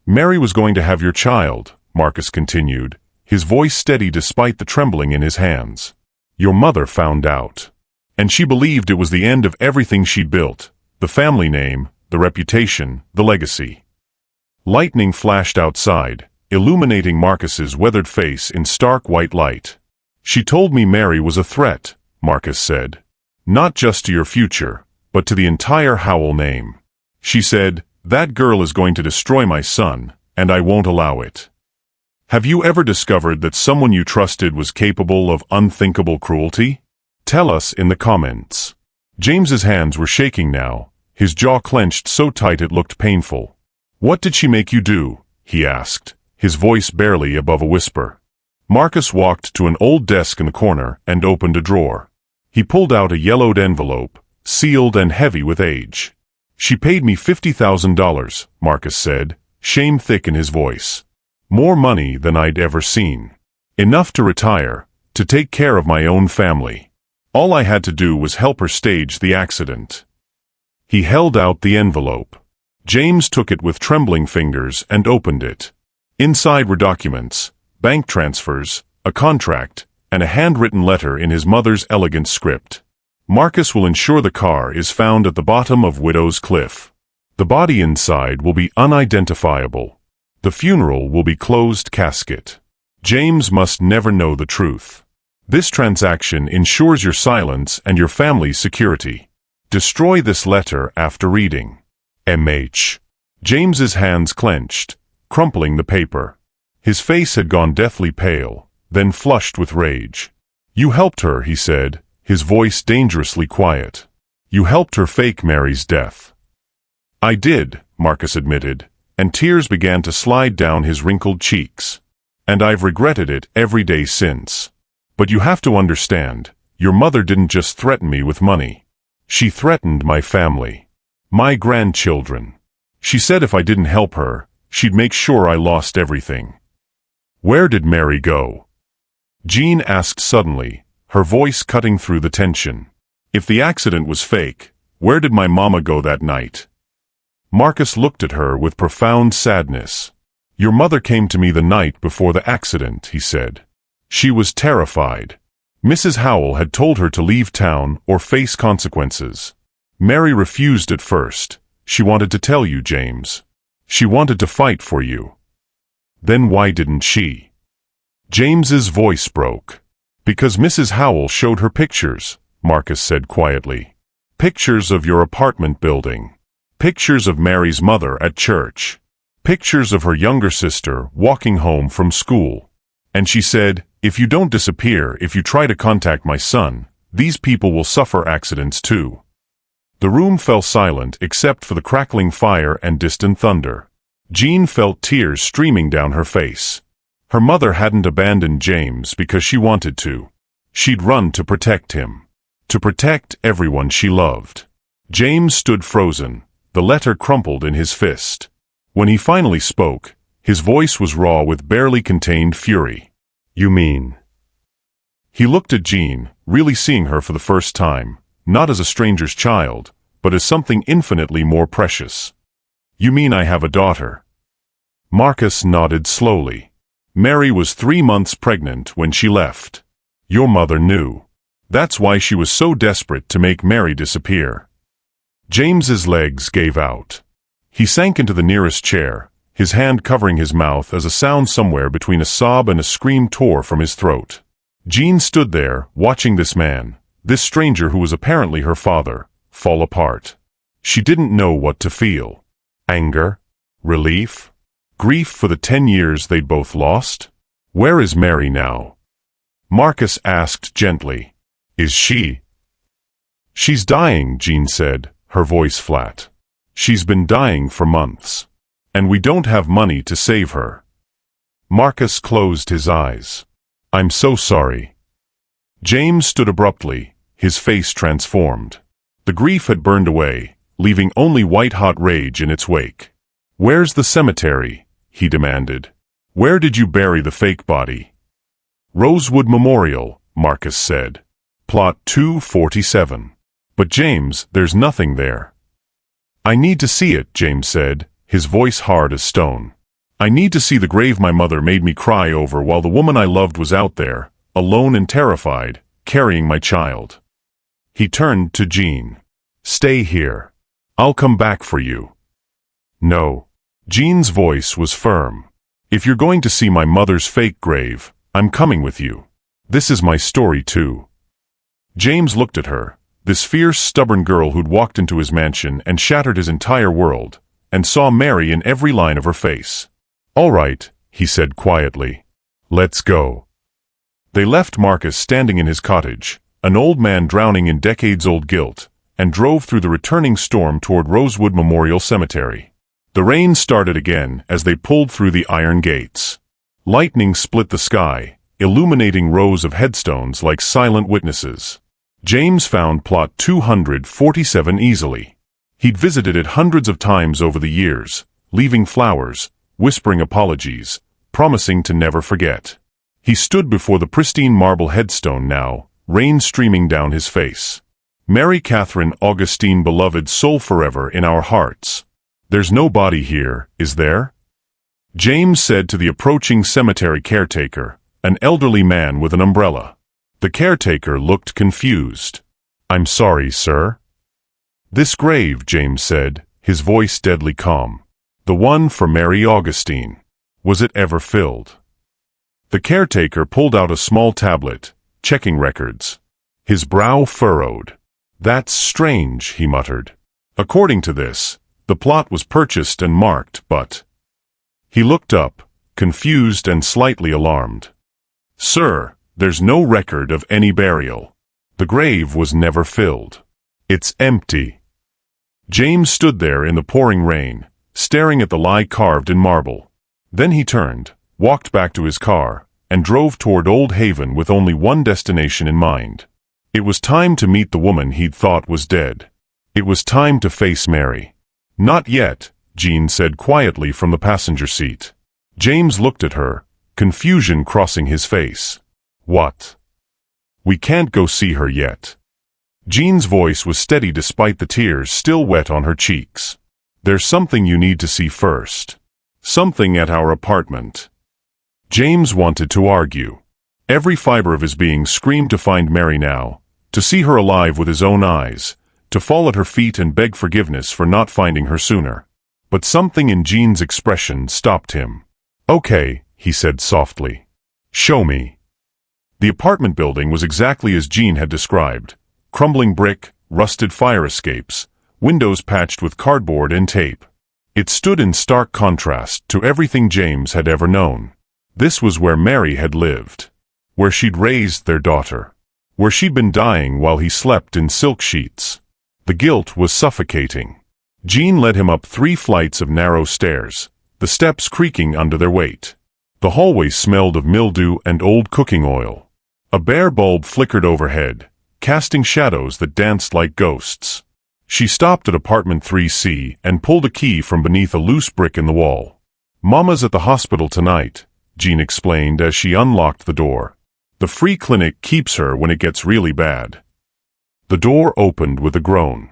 A: Mary was going to have your child, Marcus continued, his voice steady despite the trembling in his hands. Your mother found out. And she believed it was the end of everything she'd built, the family name, the reputation, the legacy. Lightning flashed outside, illuminating Marcus's weathered face in stark white light. She told me Mary was a threat, Marcus said. Not just to your future, but to the entire Howell name. She said, that girl is going to destroy my son, and I won't allow it. Have you ever discovered that someone you trusted was capable of unthinkable cruelty? Tell us in the comments. James's hands were shaking now, his jaw clenched so tight it looked painful. What did she make you do? He asked, his voice barely above a whisper. Marcus walked to an old desk in the corner and opened a drawer. He pulled out a yellowed envelope, sealed and heavy with age. She paid me $50,000, Marcus said, shame thick in his voice. More money than I'd ever seen. Enough to retire, to take care of my own family. All I had to do was help her stage the accident. He held out the envelope. James took it with trembling fingers and opened it. Inside were documents, bank transfers, a contract, and a handwritten letter in his mother's elegant script. Marcus will ensure the car is found at the bottom of Widow's Cliff. The body inside will be unidentifiable. The funeral will be closed casket. James must never know the truth. This transaction ensures your silence and your family's security. Destroy this letter after reading. M.H. James's hands clenched, crumpling the paper. His face had gone deathly pale, then flushed with rage. You helped her, he said, his voice dangerously quiet. You helped her fake Mary's death. I did, Marcus admitted, and tears began to slide down his wrinkled cheeks. And I've regretted it every day since. But you have to understand, your mother didn't just threaten me with money. She threatened my family. My grandchildren. She said if I didn't help her, she'd make sure I lost everything. Where did Mary go? Jean asked suddenly, her voice cutting through the tension. If the accident was fake, where did my mama go that night? Marcus looked at her with profound sadness. Your mother came to me the night before the accident, he said. She was terrified. Mrs. Howell had told her to leave town or face consequences. Mary refused at first. She wanted to tell you, James. She wanted to fight for you. Then why didn't she? James's voice broke. Because Mrs. Howell showed her pictures, Marcus said quietly. Pictures of your apartment building. Pictures of Mary's mother at church. Pictures of her younger sister walking home from school. And she said, if you don't disappear, if you try to contact my son, these people will suffer accidents too. The room fell silent except for the crackling fire and distant thunder. Jean felt tears streaming down her face. Her mother hadn't abandoned James because she wanted to. She'd run to protect him. To protect everyone she loved. James stood frozen, the letter crumpled in his fist. When he finally spoke, his voice was raw with barely contained fury. You mean? He looked at Jean, really seeing her for the first time, not as a stranger's child, but as something infinitely more precious. You mean I have a daughter? Marcus nodded slowly. Mary was 3 months pregnant when she left. Your mother knew. That's why she was so desperate to make Mary disappear. James's legs gave out. He sank into the nearest chair, his hand covering his mouth as a sound somewhere between a sob and a scream tore from his throat. Jean stood there, watching this man, this stranger who was apparently her father, fall apart. She didn't know what to feel. Anger? Relief? Grief for the 10 years they'd both lost? Where is Mary now? Marcus asked gently. Is she? She's dying, Jean said, her voice flat. She's been dying for months. And we don't have money to save her. Marcus closed his eyes. I'm so sorry. James stood abruptly, his face transformed. The grief had burned away, leaving only white-hot rage in its wake. Where's the cemetery? He demanded. Where did you bury the fake body? Rosewood Memorial, Marcus said. Plot 247. But James, there's nothing there. I need to see it, James said, his voice hard as stone. I need to see the grave my mother made me cry over while the woman I loved was out there, alone and terrified, carrying my child. He turned to Jean. Stay here. I'll come back for you. No. Jean's voice was firm. If you're going to see my mother's fake grave, I'm coming with you. This is my story too. James looked at her, this fierce, stubborn girl who'd walked into his mansion and shattered his entire world, and saw Mary in every line of her face. All right, he said quietly. Let's go. They left Marcus standing in his cottage, an old man drowning in decades-old guilt, and drove through the returning storm toward Rosewood Memorial Cemetery. The rain started again as they pulled through the iron gates. Lightning split the sky, illuminating rows of headstones like silent witnesses. James found plot 247 easily. He'd visited it hundreds of times over the years, leaving flowers, whispering apologies, promising to never forget. He stood before the pristine marble headstone now, rain streaming down his face. Mary Catherine Augustine, beloved soul forever in our hearts. There's no body here, is there? James said to the approaching cemetery caretaker, an elderly man with an umbrella. The caretaker looked confused. I'm sorry, sir. This grave, James said, his voice deadly calm. The one for Mary Augustine. Was it ever filled? The caretaker pulled out a small tablet, checking records. His brow furrowed. That's strange, he muttered. According to this, the plot was purchased and marked, but... He looked up, confused and slightly alarmed. Sir, there's no record of any burial. The grave was never filled. It's empty. James stood there in the pouring rain, staring at the lie carved in marble. Then he turned, walked back to his car, and drove toward Old Haven with only one destination in mind. It was time to meet the woman he'd thought was dead. It was time to face Mary. Not yet, Jean said quietly from the passenger seat. James looked at her, confusion crossing his face. What? We can't go see her yet. Jean's voice was steady despite the tears still wet on her cheeks. There's something you need to see first. Something at our apartment. James wanted to argue. Every fiber of his being screamed to find Mary now, to see her alive with his own eyes, to fall at her feet and beg forgiveness for not finding her sooner. But something in Jean's expression stopped him. Okay, he said softly. Show me. The apartment building was exactly as Jean had described. Crumbling brick, rusted fire escapes, windows patched with cardboard and tape. It stood in stark contrast to everything James had ever known. This was where Mary had lived. Where she'd raised their daughter. Where she'd been dying while he slept in silk sheets. The guilt was suffocating. Jean led him up 3 flights of narrow stairs, the steps creaking under their weight. The hallway smelled of mildew and old cooking oil. A bare bulb flickered overhead, casting shadows that danced like ghosts. She stopped at apartment 3C and pulled a key from beneath a loose brick in the wall. Mama's at the hospital tonight, Jean explained as she unlocked the door. The free clinic keeps her when it gets really bad. The door opened with a groan.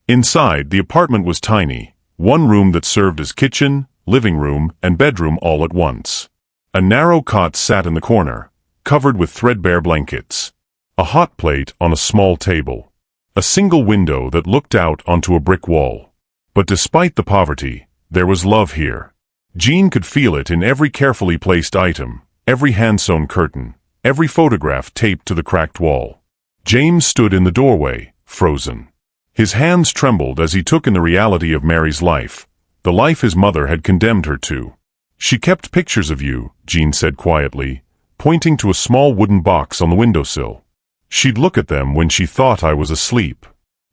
A: Inside, the apartment was tiny, one room that served as kitchen, living room, and bedroom all at once. A narrow cot sat in the corner, covered with threadbare blankets. A hot plate on a small table. A single window that looked out onto a brick wall. But despite the poverty, there was love here. Jean could feel it in every carefully placed item, every hand-sewn curtain, every photograph taped to the cracked wall. James stood in the doorway, frozen. His hands trembled as he took in the reality of Mary's life, the life his mother had condemned her to. She kept pictures of you, Jean said quietly, pointing to a small wooden box on the windowsill. She'd look at them when she thought I was asleep.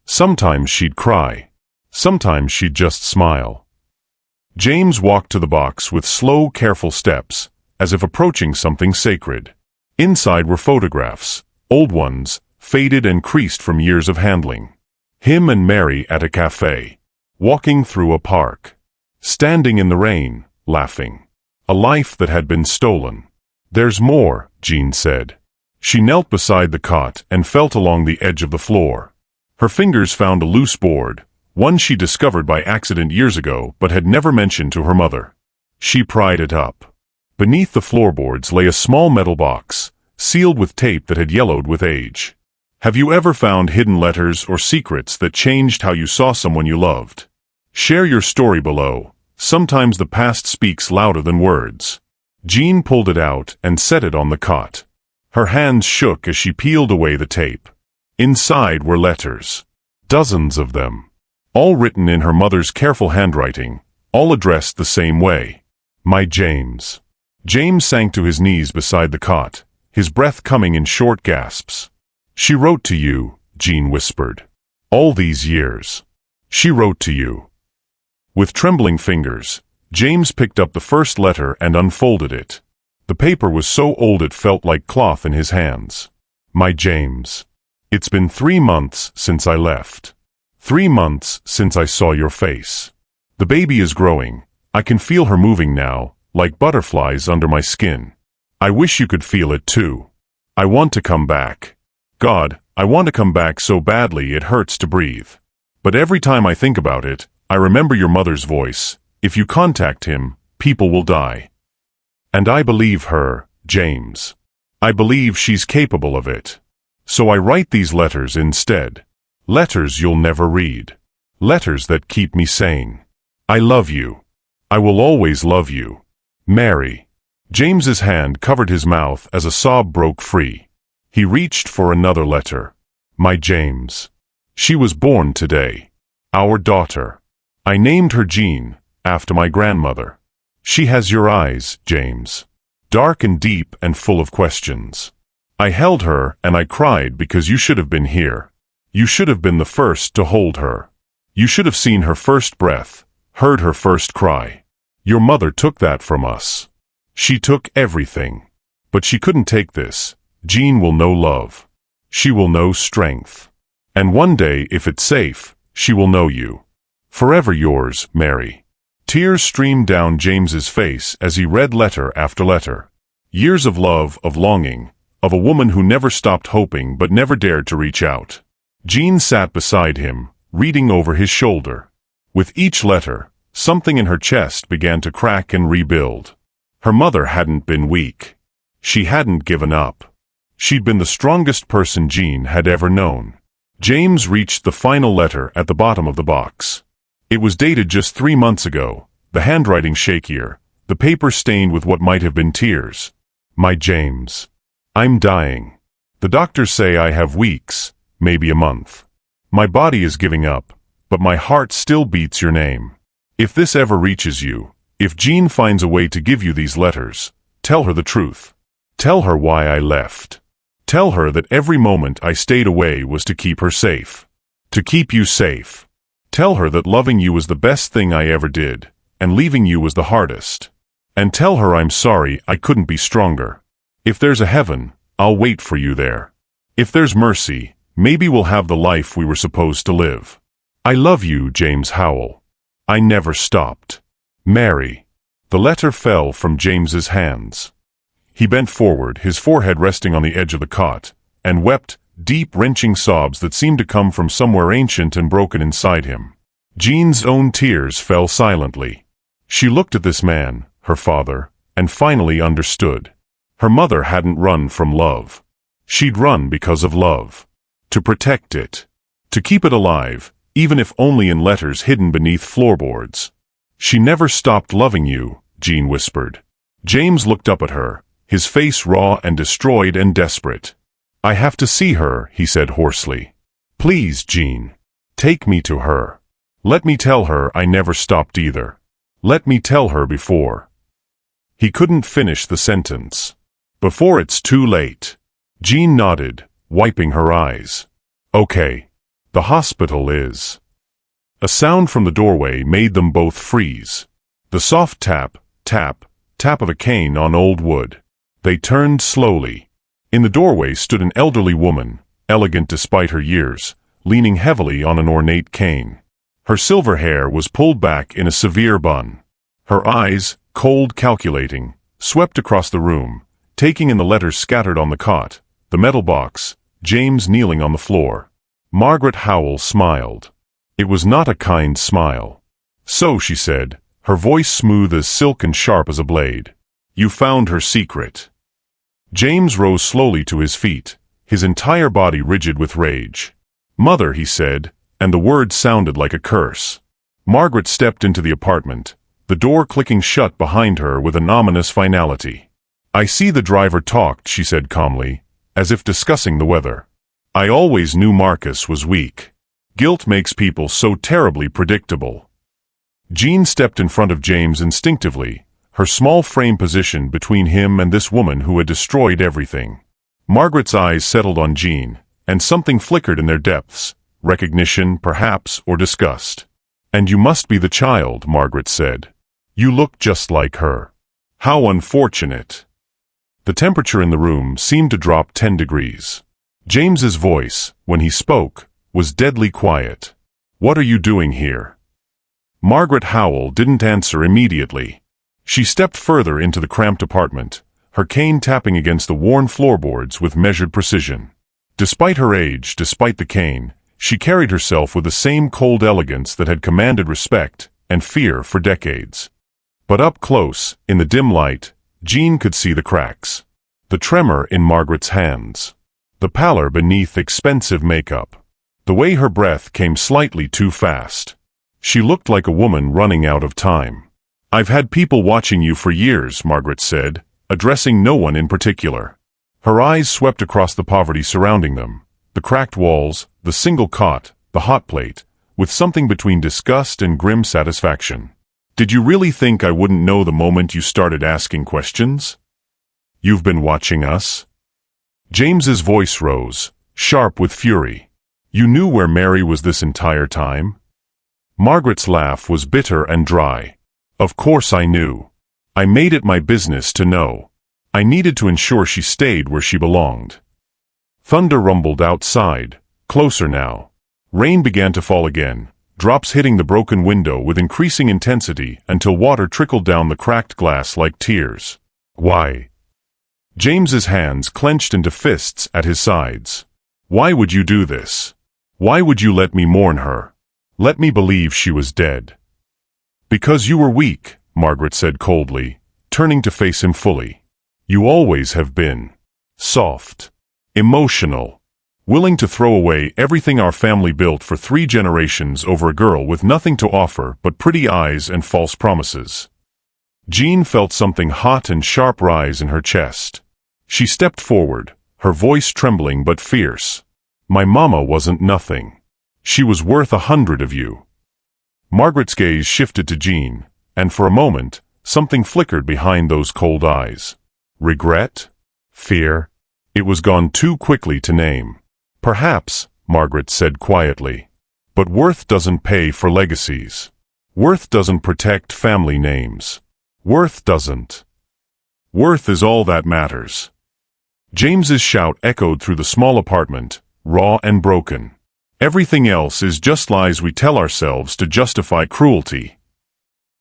A: Sometimes she'd cry. Sometimes she'd just smile. James walked to the box with slow, careful steps, as if approaching something sacred. Inside were photographs, old ones, faded and creased from years of handling. Him and Mary at a cafe. Walking through a park. Standing in the rain, laughing. A life that had been stolen. There's more, Jean said. She knelt beside the cot and felt along the edge of the floor. Her fingers found a loose board, one she discovered by accident years ago but had never mentioned to her mother. She pried it up. Beneath the floorboards lay a small metal box, sealed with tape that had yellowed with age. Have you ever found hidden letters or secrets that changed how you saw someone you loved? Share your story below. Sometimes the past speaks louder than words. Jean pulled it out and set it on the cot. Her hands shook as she peeled away the tape. Inside were letters. Dozens of them. All written in her mother's careful handwriting, all addressed the same way. My James. James sank to his knees beside the cot, his breath coming in short gasps. She wrote to you, Jean whispered. All these years. She wrote to you. With trembling fingers, James picked up the first letter and unfolded it. The paper was so old it felt like cloth in his hands. My James. It's been 3 months since I left. 3 months since I saw your face. The baby is growing. I can feel her moving now, like butterflies under my skin. I wish you could feel it too. I want to come back. God, I want to come back so badly it hurts to breathe. But every time I think about it, I remember your mother's voice. If you contact him, people will die. And I believe her, James. I believe she's capable of it. So I write these letters instead. Letters you'll never read. Letters that keep me sane. I love you. I will always love you. Mary. James's hand covered his mouth as a sob broke free. He reached for another letter. My James. She was born today. Our daughter. I named her Jean, after my grandmother. She has your eyes, James. Dark and deep and full of questions. I held her and I cried because you should have been here. You should have been the first to hold her. You should have seen her first breath, heard her first cry. Your mother took that from us. She took everything. But she couldn't take this. Jean will know love. She will know strength. And one day, if it's safe, she will know you. Forever yours, Mary. Tears streamed down James's face as he read letter after letter. Years of love, of longing, of a woman who never stopped hoping but never dared to reach out. Jean sat beside him, reading over his shoulder. With each letter, something in her chest began to crack and rebuild. Her mother hadn't been weak. She hadn't given up. She'd been the strongest person Jean had ever known. James reached the final letter at the bottom of the box. It was dated just 3 months ago, the handwriting shakier, the paper stained with what might have been tears. My James. I'm dying. The doctors say I have weeks, maybe a month. My body is giving up, but my heart still beats your name. If this ever reaches you, if Jean finds a way to give you these letters, tell her the truth. Tell her why I left. Tell her that every moment I stayed away was to keep her safe. To keep you safe. Tell her that loving you was the best thing I ever did, and leaving you was the hardest. And tell her I'm sorry I couldn't be stronger. If there's a heaven, I'll wait for you there. If there's mercy, maybe we'll have the life we were supposed to live. I love you, James Howell. I never stopped. Mary. The letter fell from James's hands. He bent forward, his forehead resting on the edge of the cot, and wept deep, wrenching sobs that seemed to come from somewhere ancient and broken inside him. Jean's own tears fell silently. She looked at this man, her father, and finally understood. Her mother hadn't run from love. She'd run because of love. To protect it. To keep it alive, even if only in letters hidden beneath floorboards. She never stopped loving you, Jean whispered. James looked up at her, his face raw and destroyed and desperate. I have to see her, he said hoarsely. Please, Jean. Take me to her. Let me tell her I never stopped either. Let me tell her before. He couldn't finish the sentence. Before it's too late. Jean nodded, wiping her eyes. Okay. The hospital is. A sound from the doorway made them both freeze. The soft tap, tap, tap of a cane on old wood. They turned slowly. In the doorway stood an elderly woman, elegant despite her years, leaning heavily on an ornate cane. Her silver hair was pulled back in a severe bun. Her eyes, cold, calculating, swept across the room, taking in the letters scattered on the cot, the metal box, James kneeling on the floor. Margaret Howell smiled. It was not a kind smile. So, she said, her voice smooth as silk and sharp as a blade. You found her secret. James rose slowly to his feet, his entire body rigid with rage. Mother, he said, and the word sounded like a curse. Margaret stepped into the apartment, the door clicking shut behind her with an ominous finality. I see the driver talked, she said calmly, as if discussing the weather. I always knew Marcus was weak. Guilt makes people so terribly predictable. Jean stepped in front of James instinctively, her small frame positioned between him and this woman who had destroyed everything. Margaret's eyes settled on Jean, and something flickered in their depths, recognition, perhaps, or disgust. And you must be the child, Margaret said. You look just like her. How unfortunate. The temperature in the room seemed to drop 10 degrees. James's voice, when he spoke, was deadly quiet. What are you doing here? Margaret Howell didn't answer immediately. She stepped further into the cramped apartment, her cane tapping against the worn floorboards with measured precision. Despite her age, despite the cane, she carried herself with the same cold elegance that had commanded respect and fear for decades. But up close, in the dim light, Jean could see the cracks. The tremor in Margaret's hands. The pallor beneath expensive makeup. The way her breath came slightly too fast. She looked like a woman running out of time. I've had people watching you for years, Margaret said, addressing no one in particular. Her eyes swept across the poverty surrounding them, the cracked walls, the single cot, the hot plate, with something between disgust and grim satisfaction. Did you really think I wouldn't know the moment you started asking questions? You've been watching us? James's voice rose, sharp with fury. You knew where Mary was this entire time? Margaret's laugh was bitter and dry. Of course I knew. I made it my business to know. I needed to ensure she stayed where she belonged. Thunder rumbled outside, closer now. Rain began to fall again, drops hitting the broken window with increasing intensity until water trickled down the cracked glass like tears. Why? James's hands clenched into fists at his sides. Why would you do this? Why would you let me mourn her? Let me believe she was dead. Because you were weak, Margaret said coldly, turning to face him fully. You always have been. Soft. Emotional. Willing to throw away everything our family built for 3 generations over a girl with nothing to offer but pretty eyes and false promises. Jean felt something hot and sharp rise in her chest. She stepped forward, her voice trembling but fierce. My mama wasn't nothing. She was worth 100 of you. Margaret's gaze shifted to Jean, and for a moment, something flickered behind those cold eyes. Regret? Fear? It was gone too quickly to name. Perhaps, Margaret said quietly. But worth doesn't pay for legacies. Worth doesn't protect family names. Worth doesn't. Worth is all that matters. James's shout echoed through the small apartment, raw and broken. Everything else is just lies we tell ourselves to justify cruelty.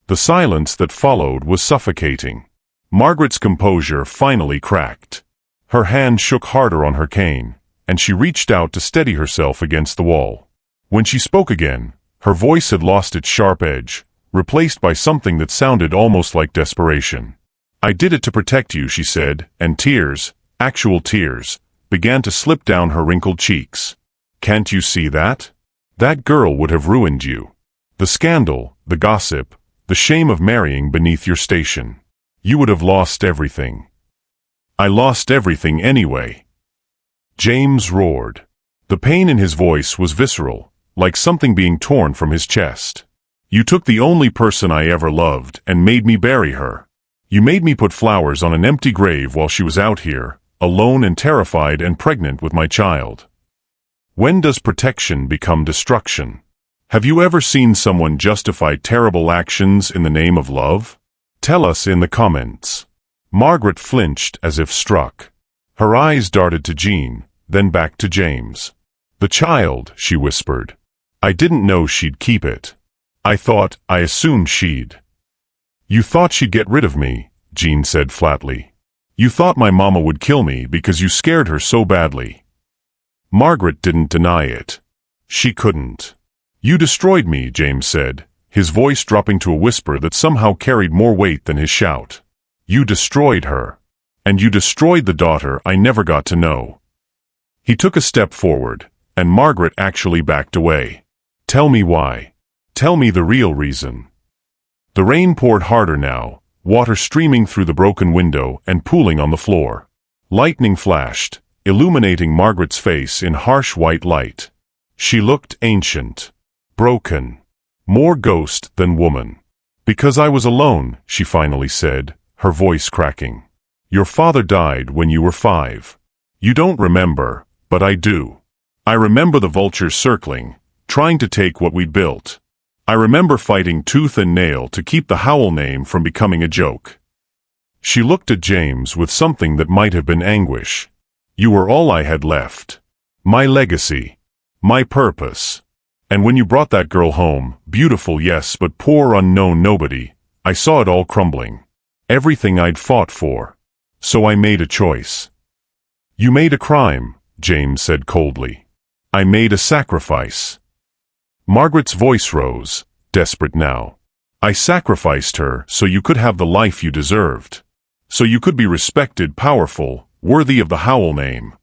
A: The silence that followed was suffocating. Margaret's composure finally cracked. Her hand shook harder on her cane, and she reached out to steady herself against the wall. When she spoke again, her voice had lost its sharp edge, replaced by something that sounded almost like desperation. I did it to protect you, she said, and tears, actual tears, began to slip down her wrinkled cheeks. Can't you see that? That girl would have ruined you. The scandal, the gossip, the shame of marrying beneath your station. You would have lost everything. I lost everything anyway. James roared. The pain in his voice was visceral, like something being torn from his chest. You took the only person I ever loved and made me bury her. You made me put flowers on an empty grave while she was out here, alone and terrified and pregnant with my child. When does protection become destruction? Have you ever seen someone justify terrible actions in the name of love? Tell us in the comments. Margaret flinched as if struck. Her eyes darted to Jean, then back to James. The child, she whispered. I didn't know she'd keep it. I assumed she'd. You thought she'd get rid of me, Jean said flatly. You thought my mama would kill me because you scared her so badly. Margaret didn't deny it. She couldn't. You destroyed me, James said, his voice dropping to a whisper that somehow carried more weight than his shout. You destroyed her. And you destroyed the daughter I never got to know. He took a step forward, and Margaret actually backed away. Tell me why. Tell me the real reason. The rain poured harder now, water streaming through the broken window and pooling on the floor. Lightning flashed, illuminating Margaret's face in harsh white light. She looked ancient, broken, more ghost than woman. Because I was alone, she finally said, her voice cracking. Your father died when you were 5. You don't remember, but I do. I remember the vultures circling, trying to take what we'd built. I remember fighting tooth and nail to keep the Howell name from becoming a joke. She looked at James with something that might have been anguish. You were all I had left. My legacy. My purpose. And when you brought that girl home, beautiful yes but poor unknown nobody, I saw it all crumbling. Everything I'd fought for. So I made a choice. You made a crime, James said coldly. I made a sacrifice. Margaret's voice rose, desperate now. I sacrificed her so you could have the life you deserved. So you could be respected, powerful, worthy of the Howell name.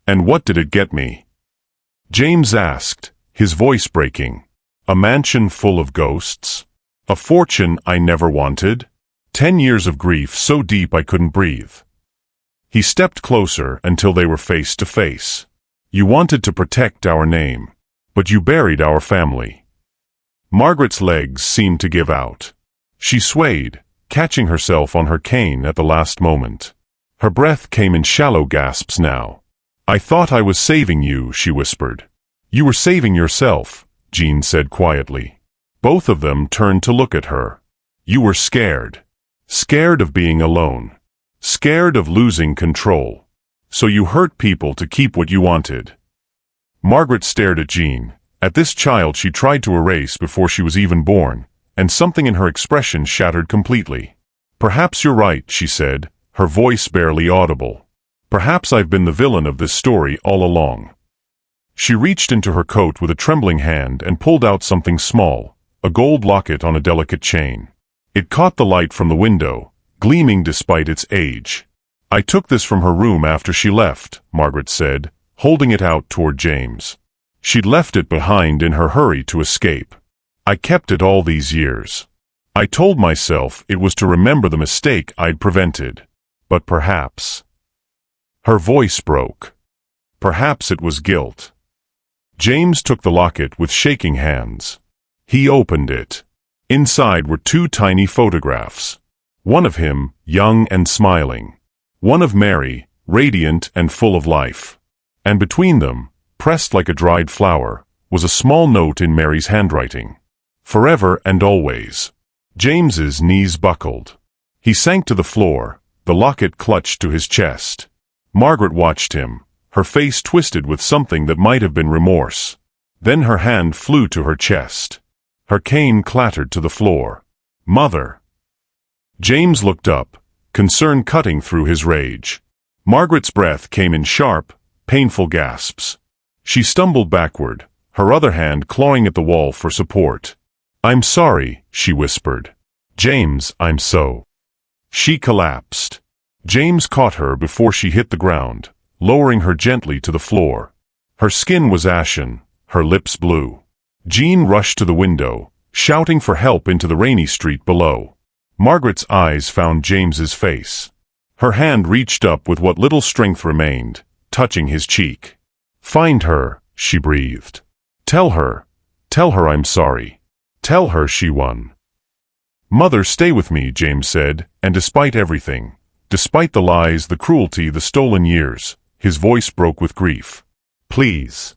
A: And what did it get me? James asked, his voice breaking. A mansion full of ghosts? A fortune I never wanted? 10 years of grief so deep I couldn't breathe. He stepped closer until they were face to face. You wanted to protect our name, but you buried our family. Margaret's legs seemed to give out. She swayed, catching herself on her cane at the last moment. Her breath came in shallow gasps now. I thought I was saving you, she whispered. You were saving yourself, Jean said quietly. Both of them turned to look at her. You were scared. Scared of being alone. Scared of losing control. So you hurt people to keep what you wanted. Margaret stared at Jean, at this child she tried to erase before she was even born, and something in her expression shattered completely. Perhaps you're right, she said, her voice barely audible. Perhaps I've been the villain of this story all along. She reached into her coat with a trembling hand and pulled out something small, a gold locket on a delicate chain. It caught the light from the window, gleaming despite its age. I took this from her room after she left, Margaret said, holding it out toward James. She'd left it behind in her hurry to escape. I kept it all these years. I told myself it was to remember the mistake I'd prevented. But perhaps... Her voice broke. Perhaps it was guilt. James took the locket with shaking hands. He opened it. Inside were two tiny photographs. One of him, young and smiling. One of Mary, radiant and full of life. And between them, pressed like a dried flower, was a small note in Mary's handwriting. Forever and always. James's knees buckled. He sank to the floor, the locket clutched to his chest. Margaret watched him, her face twisted with something that might have been remorse. Then her hand flew to her chest. Her cane clattered to the floor. "Mother!" James looked up, concern cutting through his rage. Margaret's breath came in sharp, painful gasps. She stumbled backward, her other hand clawing at the wall for support. "I'm sorry," she whispered. "James, I'm so..." She collapsed. James caught her before she hit the ground, lowering her gently to the floor. Her skin was ashen, her lips blue. Jean rushed to the window, shouting for help into the rainy street below. Margaret's eyes found James's face. Her hand reached up with what little strength remained, touching his cheek. "Find her," she breathed. Tell her I'm sorry. Tell her she won." "Mother, stay with me," James said, and despite everything, despite the lies, the cruelty, the stolen years, his voice broke with grief. "Please."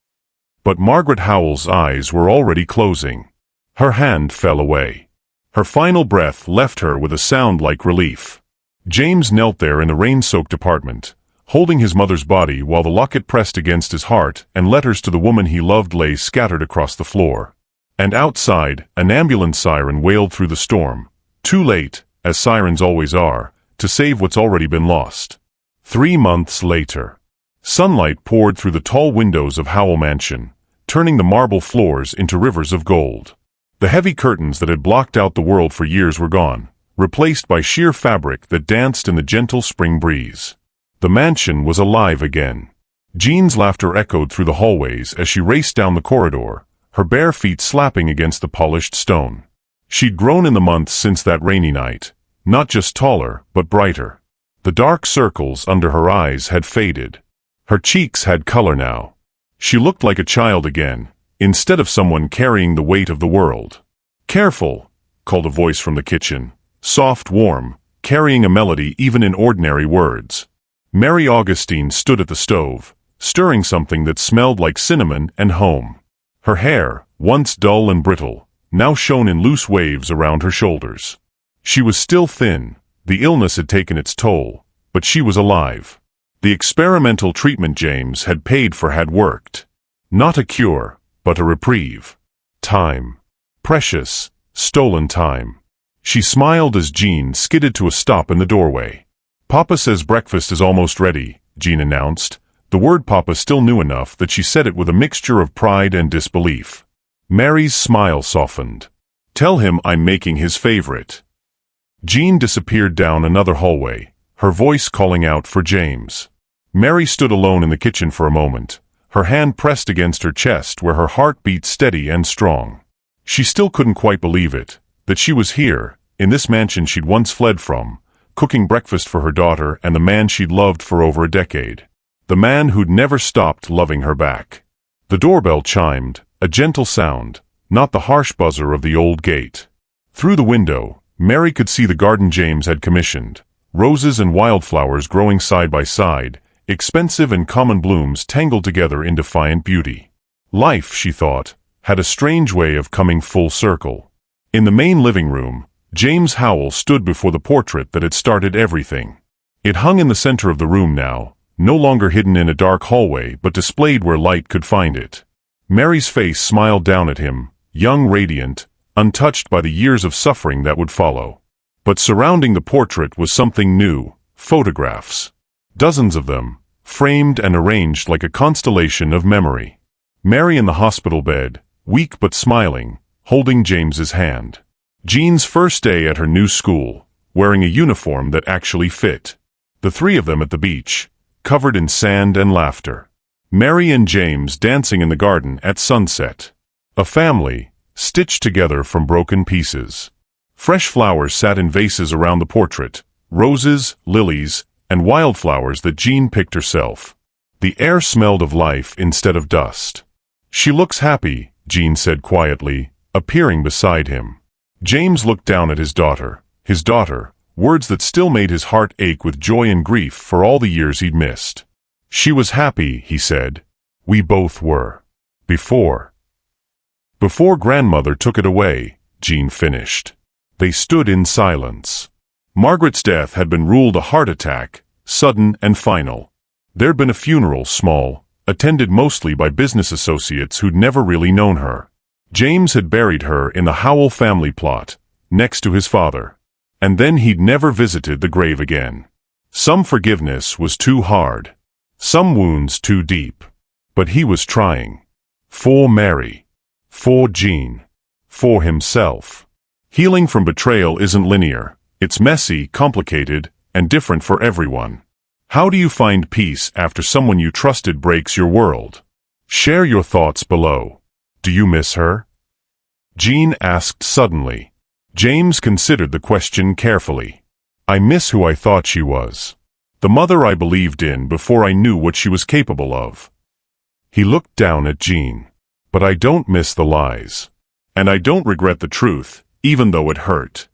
A: But Margaret Howell's eyes were already closing. Her hand fell away. Her final breath left her with a sound like relief. James knelt there in the rain-soaked apartment, holding his mother's body while the locket pressed against his heart and letters to the woman he loved lay scattered across the floor. And outside, an ambulance siren wailed through the storm, too late, as sirens always are, to save what's already been lost. 3 months later. Sunlight poured through the tall windows of Howell Mansion, turning the marble floors into rivers of gold. The heavy curtains that had blocked out the world for years were gone, replaced by sheer fabric that danced in the gentle spring breeze. The mansion was alive again. Jean's laughter echoed through the hallways as she raced down the corridor, her bare feet slapping against the polished stone. She'd grown in the months since that rainy night, not just taller, but brighter. The dark circles under her eyes had faded. Her cheeks had color now. She looked like a child again, instead of someone carrying the weight of the world. "Careful," called a voice from the kitchen, soft, warm, carrying a melody even in ordinary words. Mary Augustine stood at the stove, stirring something that smelled like cinnamon and home. Her hair, once dull and brittle, now shone in loose waves around her shoulders. She was still thin, the illness had taken its toll, but she was alive. The experimental treatment James had paid for had worked. Not a cure, but a reprieve. Time. Precious, stolen time. She smiled as Jean skidded to a stop in the doorway. "Papa says breakfast is almost ready," Jean announced. The word Papa still knew enough that she said it with a mixture of pride and disbelief. Mary's smile softened. "Tell him I'm making his favorite." Jean disappeared down another hallway, her voice calling out for James. Mary stood alone in the kitchen for a moment, her hand pressed against her chest where her heart beat steady and strong. She still couldn't quite believe it, that she was here, in this mansion she'd once fled from, cooking breakfast for her daughter and the man she'd loved for over a decade. The man who'd never stopped loving her back. The doorbell chimed, a gentle sound, not the harsh buzzer of the old gate. Through the window, Mary could see the garden James had commissioned, roses and wildflowers growing side by side, expensive and common blooms tangled together in defiant beauty. Life, she thought, had a strange way of coming full circle. In the main living room, James Howell stood before the portrait that had started everything. It hung in the center of the room now, no longer hidden in a dark hallway but displayed where light could find it. Mary's face smiled down at him, young, radiant, untouched by the years of suffering that would follow. But surrounding the portrait was something new, Photographs. Dozens of them, framed and arranged like a constellation of memory. Mary in the hospital bed, weak but smiling, holding James's hand. Jean's first day at her new school, wearing a uniform that actually fit. The three of them at the beach, covered in sand and laughter. Mary and James dancing in the garden at sunset. A family, stitched together from broken pieces. Fresh flowers sat in vases around the portrait, roses, lilies, and wildflowers that Jean picked herself. The air smelled of life instead of dust. "She looks happy," Jean said quietly, appearing beside him. James looked down at his daughter, words that still made his heart ache with joy and grief for all the years he'd missed. "She was happy," he said. "We both were. Before grandmother took it away," Jean finished. They stood in silence. Margaret's death had been ruled a heart attack, sudden and final. There'd been a funeral, small, attended mostly by business associates who'd never really known her. James had buried her in the Howell family plot, next to his father. And then he'd never visited the grave again. Some forgiveness was too hard. Some wounds too deep. But he was trying. For Mary. For Jean. For himself. Healing from betrayal isn't linear. It's messy, complicated, and different for everyone. How do you find peace after someone you trusted breaks your world? Share your thoughts below. Do you miss her? Jean asked suddenly. James considered the question carefully. "I miss who I thought she was. The mother I believed in before I knew what she was capable of." He looked down at Jean. "But I don't miss the lies. And I don't regret the truth, even though it hurt."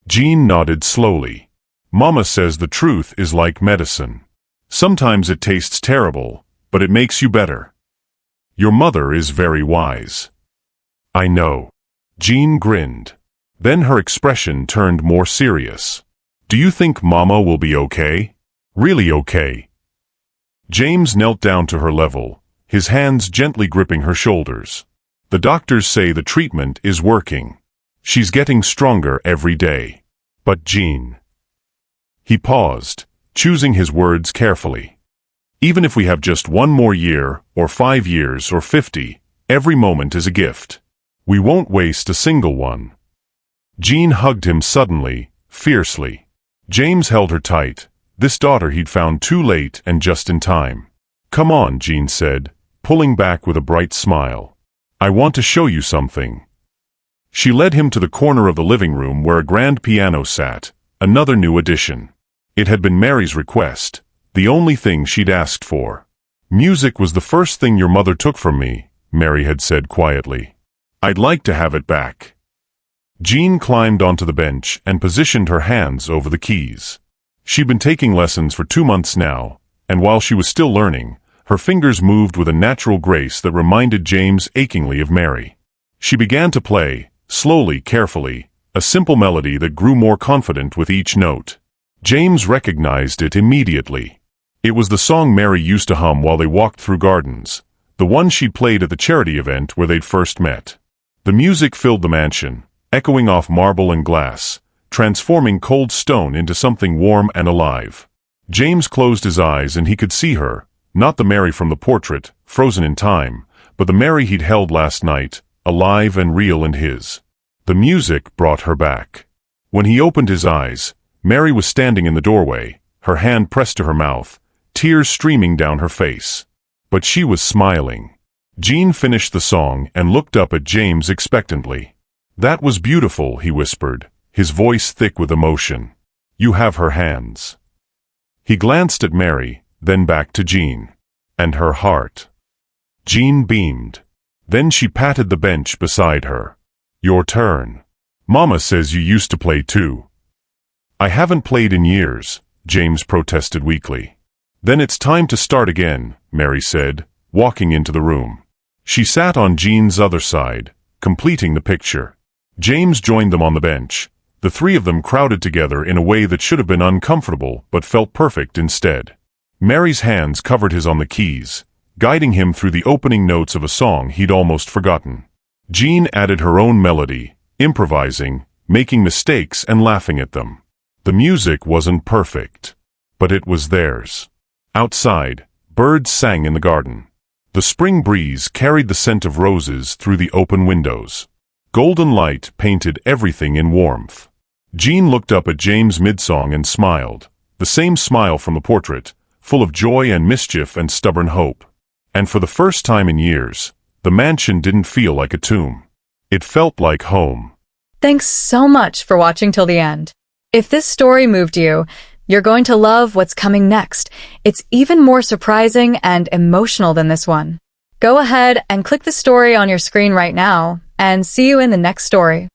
A: Jean nodded slowly. "Mama says the truth is like medicine. Sometimes it tastes terrible, but it makes you better. Your mother is very wise." "I know." Jean grinned. Then her expression turned more serious. "Do you think Mama will be okay? Really okay?" James knelt down to her level, his hands gently gripping her shoulders. "The doctors say the treatment is working. She's getting stronger every day. But Jean..." He paused, choosing his words carefully. "Even if we have just one more year, or 5 years, or 50, every moment is a gift. We won't waste a single one." Jean hugged him suddenly, fiercely. James held her tight, this daughter he'd found too late and just in time. "Come on," Jean said, pulling back with a bright smile. "I want to show you something." She led him to the corner of the living room where a grand piano sat, another new addition. It had been Mary's request, the only thing she'd asked for. "Music was the first thing your mother took from me," Mary had said quietly. "I'd like to have it back." Jean climbed onto the bench and positioned her hands over the keys. She'd been taking lessons for 2 months now, and while she was still learning, her fingers moved with a natural grace that reminded James achingly of Mary. She began to play, slowly, carefully, a simple melody that grew more confident with each note. James recognized it immediately. It was the song Mary used to hum while they walked through gardens, the one she'd played at the charity event where they'd first met. The music filled the mansion, echoing off marble and glass, transforming cold stone into something warm and alive. James closed his eyes and he could see her, not the Mary from the portrait, frozen in time, but the Mary he'd held last night, alive and real in his. The music brought her back. When he opened his eyes, Mary was standing in the doorway, her hand pressed to her mouth, tears streaming down her face. But she was smiling. Jean finished the song and looked up at James expectantly. "That was beautiful," he whispered, his voice thick with emotion. "You have her hands." He glanced at Mary, then back to Jean. "And her heart." Jean beamed. Then she patted the bench beside her. "Your turn. Mama says you used to play too." "I haven't played in years," James protested weakly. "Then it's time to start again," Mary said, walking into the room. She sat on Jean's other side, completing the picture. James joined them on the bench, the three of them crowded together in a way that should have been uncomfortable but felt perfect instead. Mary's hands covered his on the keys, guiding him through the opening notes of a song he'd almost forgotten. Jean added her own melody, improvising, making mistakes and laughing at them. The music wasn't perfect. but it was theirs. Outside, birds sang in the garden. The spring breeze carried the scent of roses through the open windows. Golden light painted everything in warmth. Jean looked up at James mid-song and smiled, the same smile from the portrait, full of joy and mischief and stubborn hope. And for the first time in years, the mansion didn't feel like a tomb. It felt like home.
B: Thanks so much for watching till the end. If this story moved you, you're going to love what's coming next. It's even more surprising and emotional than this one. Go ahead and click the story on your screen right now, and see you in the next story.